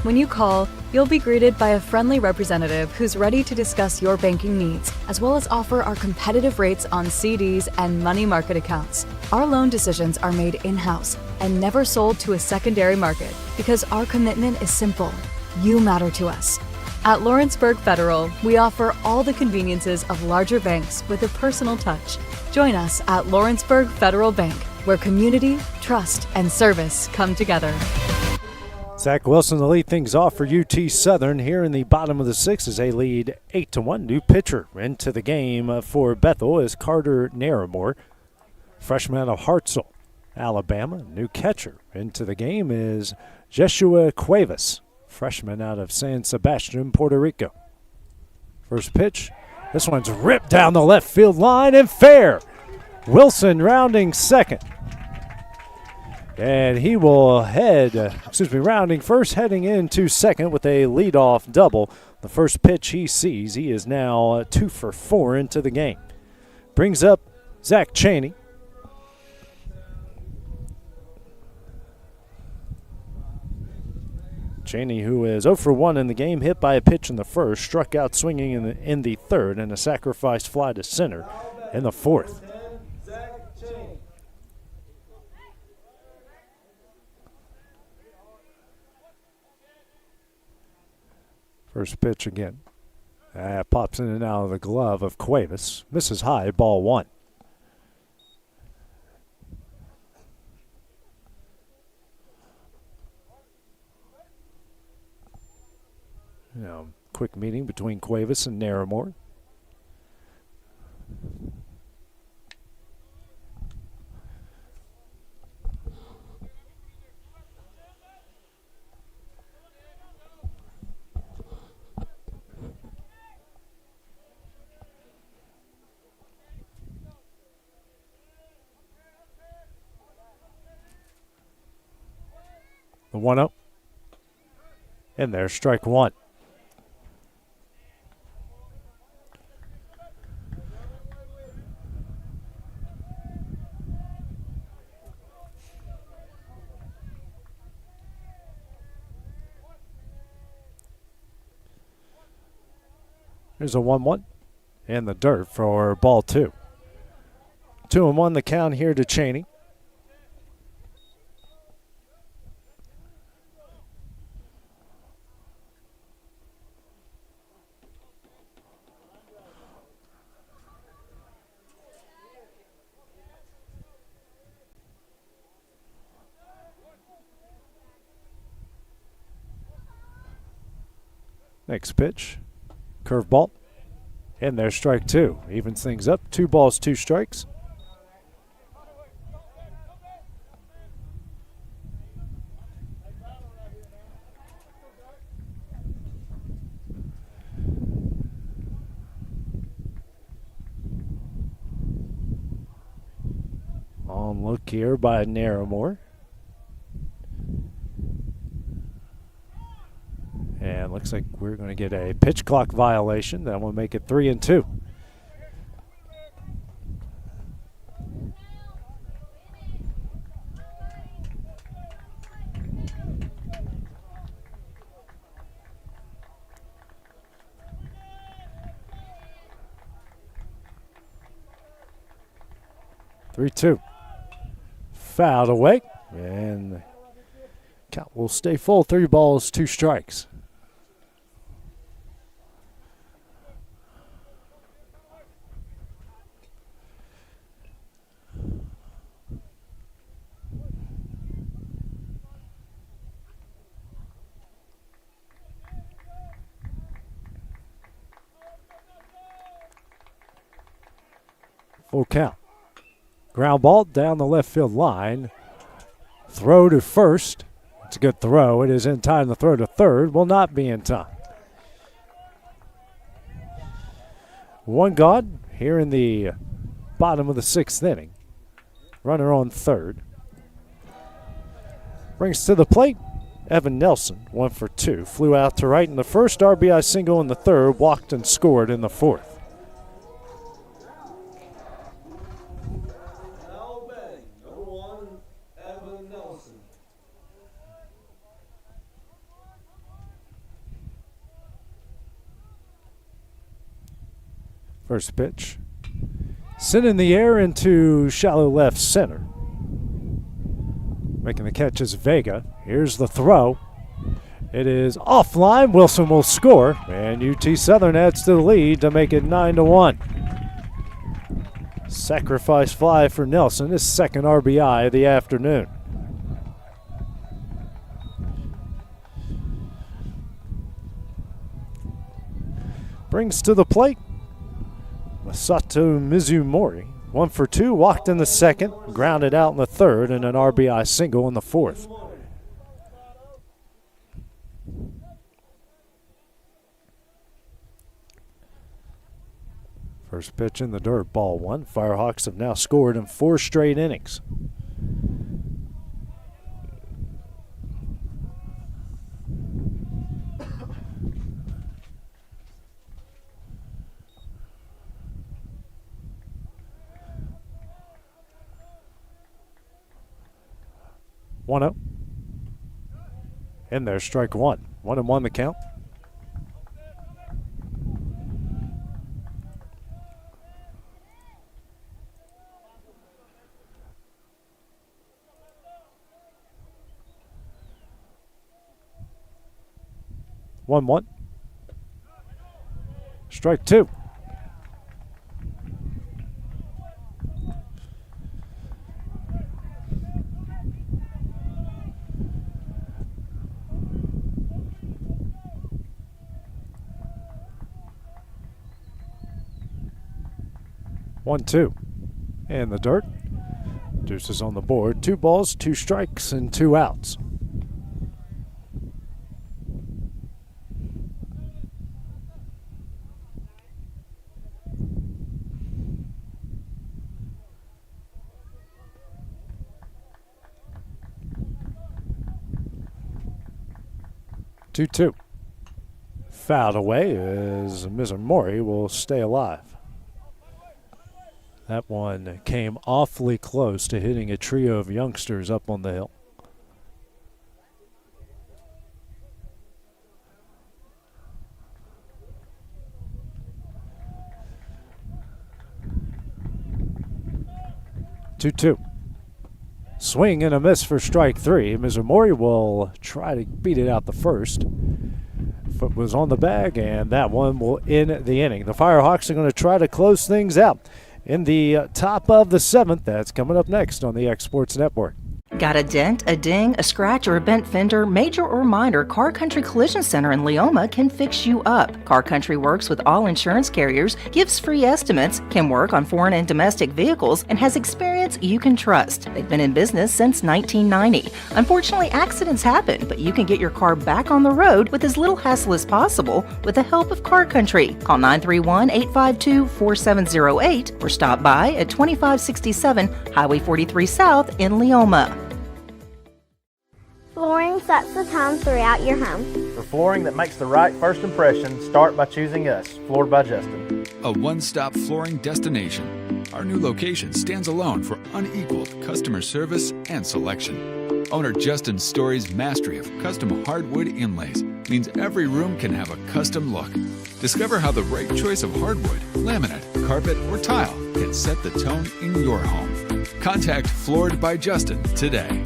When you call, you'll be greeted by a friendly representative who's ready to discuss your banking needs, as well as offer our competitive rates on CDs and money market accounts. Our loan decisions are made in-house and never sold to a secondary market because our commitment is simple. You matter to us. At Lawrenceburg Federal, we offer all the conveniences of larger banks with a personal touch. Join us at Lawrenceburg Federal Bank, where community, trust, and service come together. Zach Wilson to lead things off for UT Southern here in the bottom of the sixth as they lead 8-1. New pitcher into the game for Bethel is Carter Naramore, freshman out of Hartselle, Alabama. New catcher into the game is Jeshua Cuevas, freshman out of San Sebastian, Puerto Rico. First pitch, this one's ripped down the left field line and fair. Wilson rounding second. And he will rounding first, heading into second with a leadoff double. The first pitch he sees, he is now 2 for 4 into the game. Brings up Zach Cheney. Cheney, who is 0 for 1 in the game, hit by a pitch in the first, struck out swinging in the third, and a sacrifice fly to center in the fourth. First pitch again. Pops in and out of the glove of Cuevas. Misses high, ball 1. Now, quick meeting between Cuevas and Naramore. The 1-0. And there's strike 1. There's a 1-1 in the dirt for ball 2. 2-1 the count here to Cheney. Next pitch, curveball, and there's strike 2. Evens things up, 2 balls, 2 strikes. look here by Narramore. And looks like we're going to get a pitch clock violation. That will make it 3-2. Fouled away, and count will stay full. 3 balls, 2 strikes. Full count. Ground ball down the left field line. Throw to first. It's a good throw. It is in time. The throw to third will not be in time. 1 gone here in the bottom of the 6th inning. Runner on third. Brings to the plate Evan Nelson, 1 for 2. Flew out to right in the first, RBI single in the third, walked and scored in the 4th. First pitch. Sent in the air into shallow left center. Making the catch is Vega. Here's the throw. It is offline. Wilson will score. And UT Southern adds to the lead to make it 9-1. Sacrifice fly for Nelson, his second RBI of the afternoon. Brings to the plate Masato Mizumori, 1 for 2, walked in the second, grounded out in the third, and an RBI single in the 4th. First pitch in the dirt, ball 1. Firehawks have now scored in 4 straight innings. One-up. In there, strike 1. 1-1 the count. One. Strike 2. One, 2. In the dirt. Deuces on the board. 2 balls, 2 strikes, and 2 outs. Two. Fouled away as Mizumori will stay alive. That one came awfully close to hitting a trio of youngsters up on the hill. Two. Swing and a miss for strike 3. Mizumori will try to beat it out the first. Foot was on the bag, and that one will end the inning. The Firehawks are going to try to close things out in the top of the 7th. That's coming up next on the X Sports Network. Got a dent, a ding, a scratch, or a bent fender? Major or minor, Car Country Collision Center in Leoma can fix you up. Car Country works with all insurance carriers, gives free estimates, can work on foreign and domestic vehicles, and has experience you can trust. They've been in business since 1990. Unfortunately, accidents happen, but you can get your car back on the road with as little hassle as possible with the help of Car Country. Call 931-852-4708 or stop by at 2567 Highway 43 South in Leoma. Flooring sets the tone throughout your home. For flooring that makes the right first impression, start by choosing us, Floored by Justin. A one-stop flooring destination. Our new location stands alone for unequaled customer service and selection. Owner Justin Story's mastery of custom hardwood inlays means every room can have a custom look. Discover how the right choice of hardwood, laminate, carpet, or tile can set the tone in your home. Contact Floored by Justin today.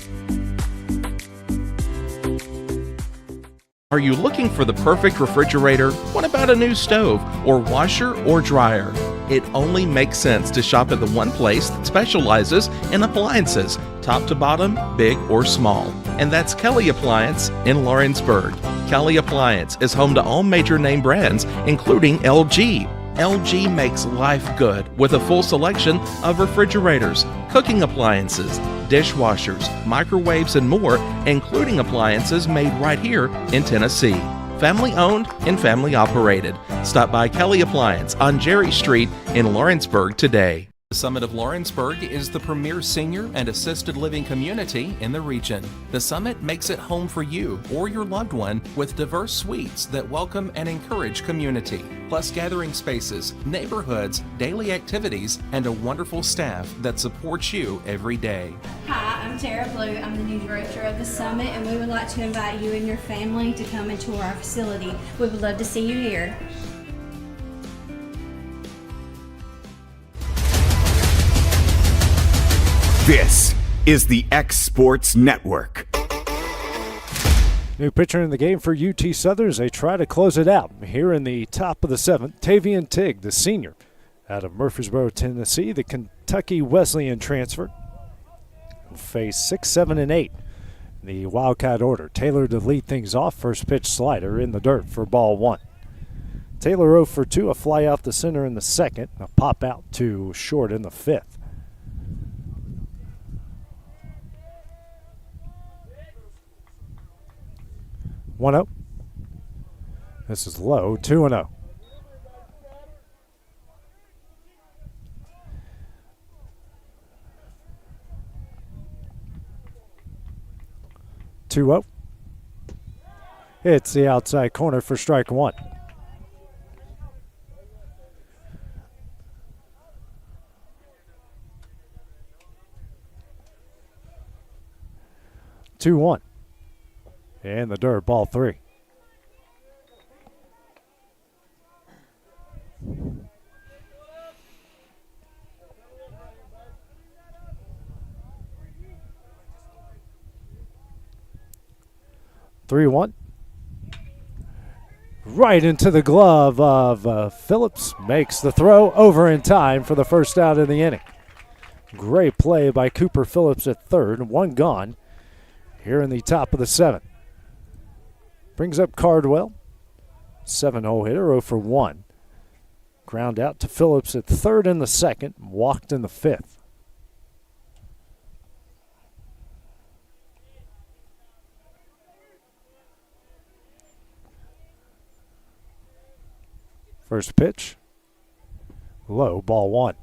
Are you looking for the perfect refrigerator? What about a new stove or washer or dryer? It only makes sense to shop at the one place that specializes in appliances, top to bottom, big or small. And that's Kelly Appliance in Lawrenceburg. Kelly Appliance is home to all major name brands, including LG. LG makes life good with a full selection of refrigerators, cooking appliances, dishwashers, microwaves, and more, including appliances made right here in Tennessee. Family owned and family operated. Stop by Kelly Appliance on Jerry Street in Lawrenceburg today. The Summit of Lawrenceburg is the premier senior and assisted living community in the region. The Summit makes it home for you or your loved one with diverse suites that welcome and encourage community, plus gathering spaces, neighborhoods, daily activities, and a wonderful staff that supports you every day. Hi, I'm Tara Blue. I'm the new director of the Summit, and we would like to invite you and your family to come and tour our facility. We would love to see you here. This is the X Sports Network. New pitcher in the game for UT Southern as they try to close it out. Here in the top of the seventh, Tavian Tigg, the senior, out of Murfreesboro, Tennessee, the Kentucky Wesleyan transfer, will face 6, 7, and 8 in the Wildcat order. Taylor to lead things off. First pitch slider in the dirt for ball one. Taylor 0 for 2, a fly out the center in the second, a pop out to short in the fifth. 1-0. This is low, 2-0. It's the outside corner for strike one. Two-one. And the dirt, ball three. Three-one. Right into the glove of Phillips. Makes the throw over in time for the first out of the inning. Great play by Cooper Phillips at third. One gone here in the top of the seventh. Brings up Cardwell. 7-hole hitter, 0 for 1. Ground out to Phillips at third in the second. Walked in the fifth. First pitch. Low, ball one.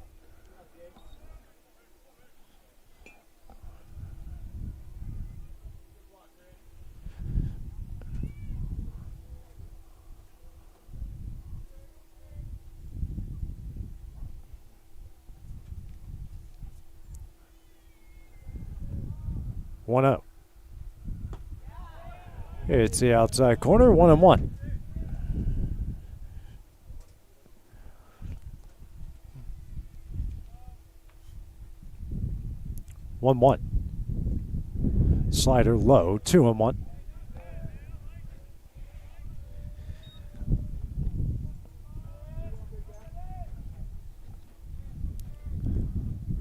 One up. It's the outside corner, 1-1. Slider low, 2-1.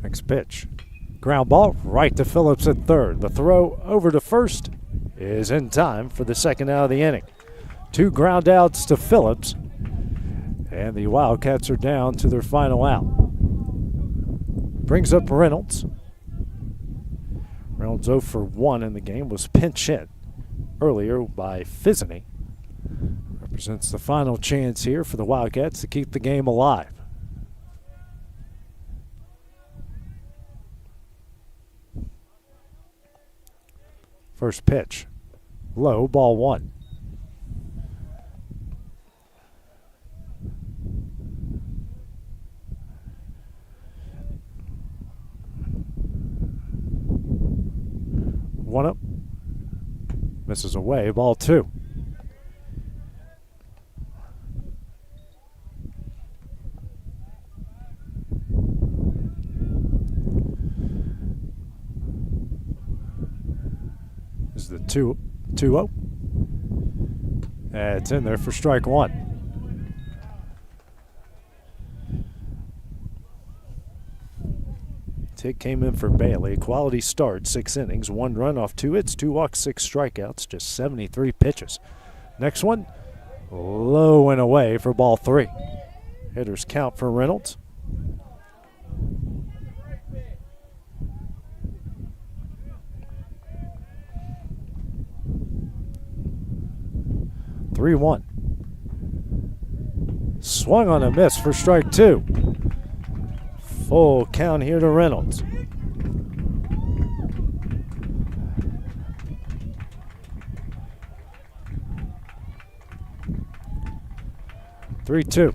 Next pitch. Ground ball right to Phillips at third. The throw over to first is in time for the second out of the inning. 2 ground outs to Phillips, and the Wildcats are down to their final out. Brings up Reynolds. Reynolds 0 for 1 in the game, was pinch hit earlier by Fizzany. Represents the final chance here for the Wildcats to keep the game alive. First pitch, low, ball 1. One up, misses away, ball 2. This is the 2-0. It's in there for strike 1. Hit came in for Bailey. Quality start, 6 innings, 1 run off 2 hits, 2 walks, 6 strikeouts, just 73 pitches. Next one, low and away for ball 3. Hitters count for Reynolds. (3-1). Swung on a miss for strike 2. Full count here to Reynolds. (3-2).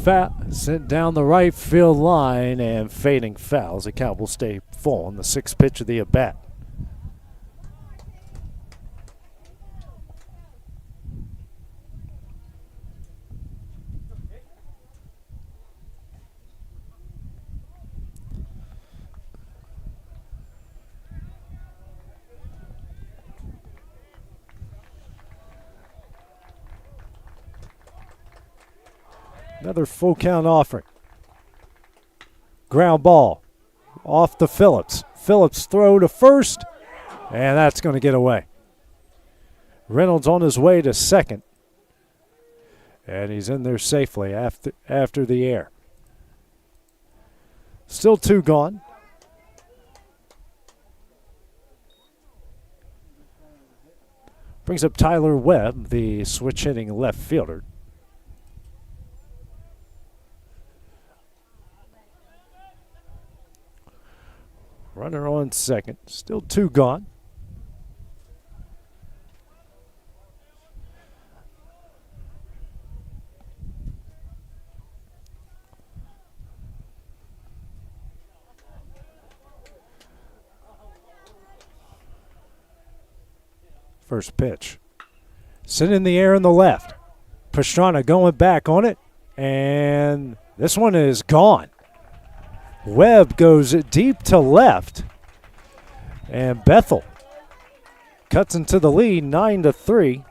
Fat sent down the right field line and fading fouls. The count will stay full on the 6th pitch of the at-bat. Another full count offering. Ground ball off to Phillips. Phillips throw to first, and that's going to get away. Reynolds on his way to second, and he's in there safely after the air. Still 2 gone. Brings up Tyler Webb, the switch hitting left fielder. Runner on second. Still 2 gone. First pitch. Sent in the air in the left. Pastrana going back on it, and this one is gone. Webb goes deep to left, and Bethel cuts into the lead 9-3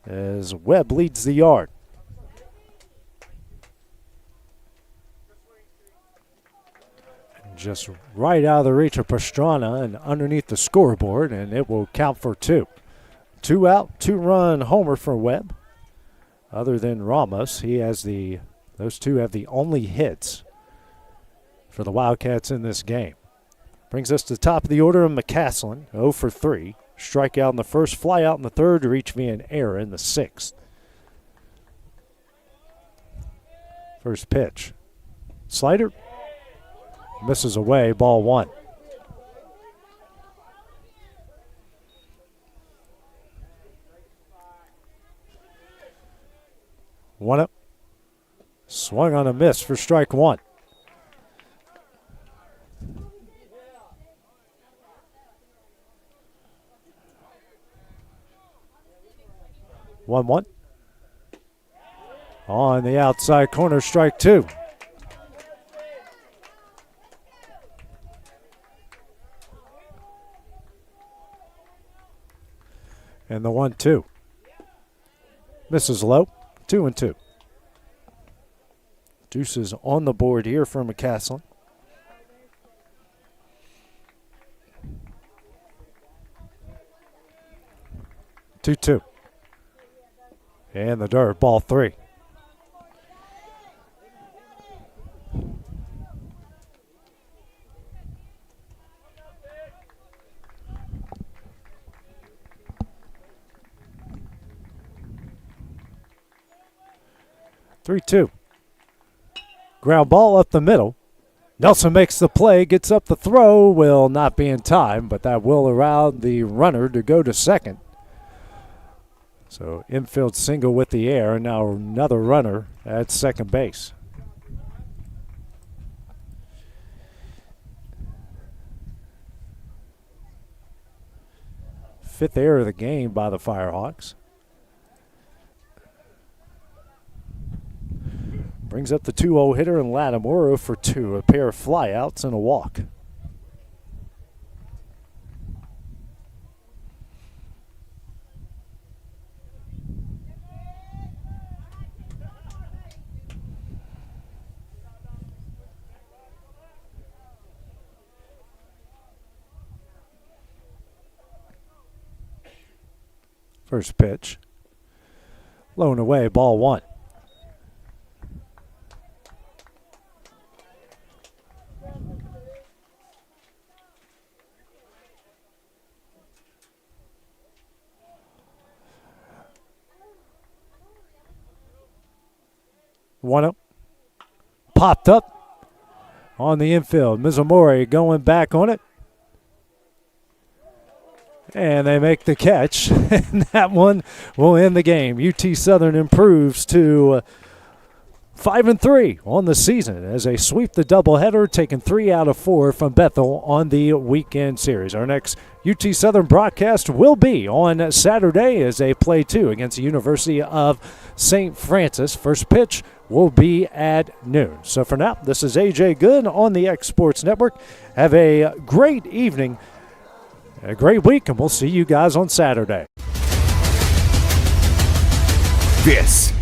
as Webb leads the yard. Just right out of the reach of Pastrana and underneath the scoreboard, and it will count for 2. 2 out, 2-run homer for Webb. Other than Ramos, those 2 have the only hits for the Wildcats in this game. Brings us to the top of the order of McCaslin, 0 for 3. Strikeout in the first, fly out in the third to reach via an error in the 6th. First pitch. Slider misses away, ball 1. One up. Swung on a miss for strike 1. (1-1). On the outside corner, strike 2. And the 1-2. Misses low, 2-2. Deuces on the board here for McCaslin. 2-2. And the dirt, ball 3. Ground ball up the middle. Nelson makes the play, gets up the throw, will not be in time, but that will allow the runner to go to second. So infield single with the air, and now another runner at second base. Fifth error of the game by the Firehawks. Brings up the 2-0 hitter and Lattimore for 2, a pair of flyouts and a walk. First pitch. Low and away, ball 1. One up. Popped up on the infield. Mizumori going back on it. And they make the catch. And that one will end the game. UT Southern improves to 5-3 on the season as they sweep the doubleheader, taking 3 out of 4 from Bethel on the weekend series. Our next UT Southern broadcast will be on Saturday as they play 2 against the University of St. Francis. First pitch will be at noon. So for now, this is AJ Good on the X Sports Network. Have a great evening, a great week, and we'll see you guys on Saturday. This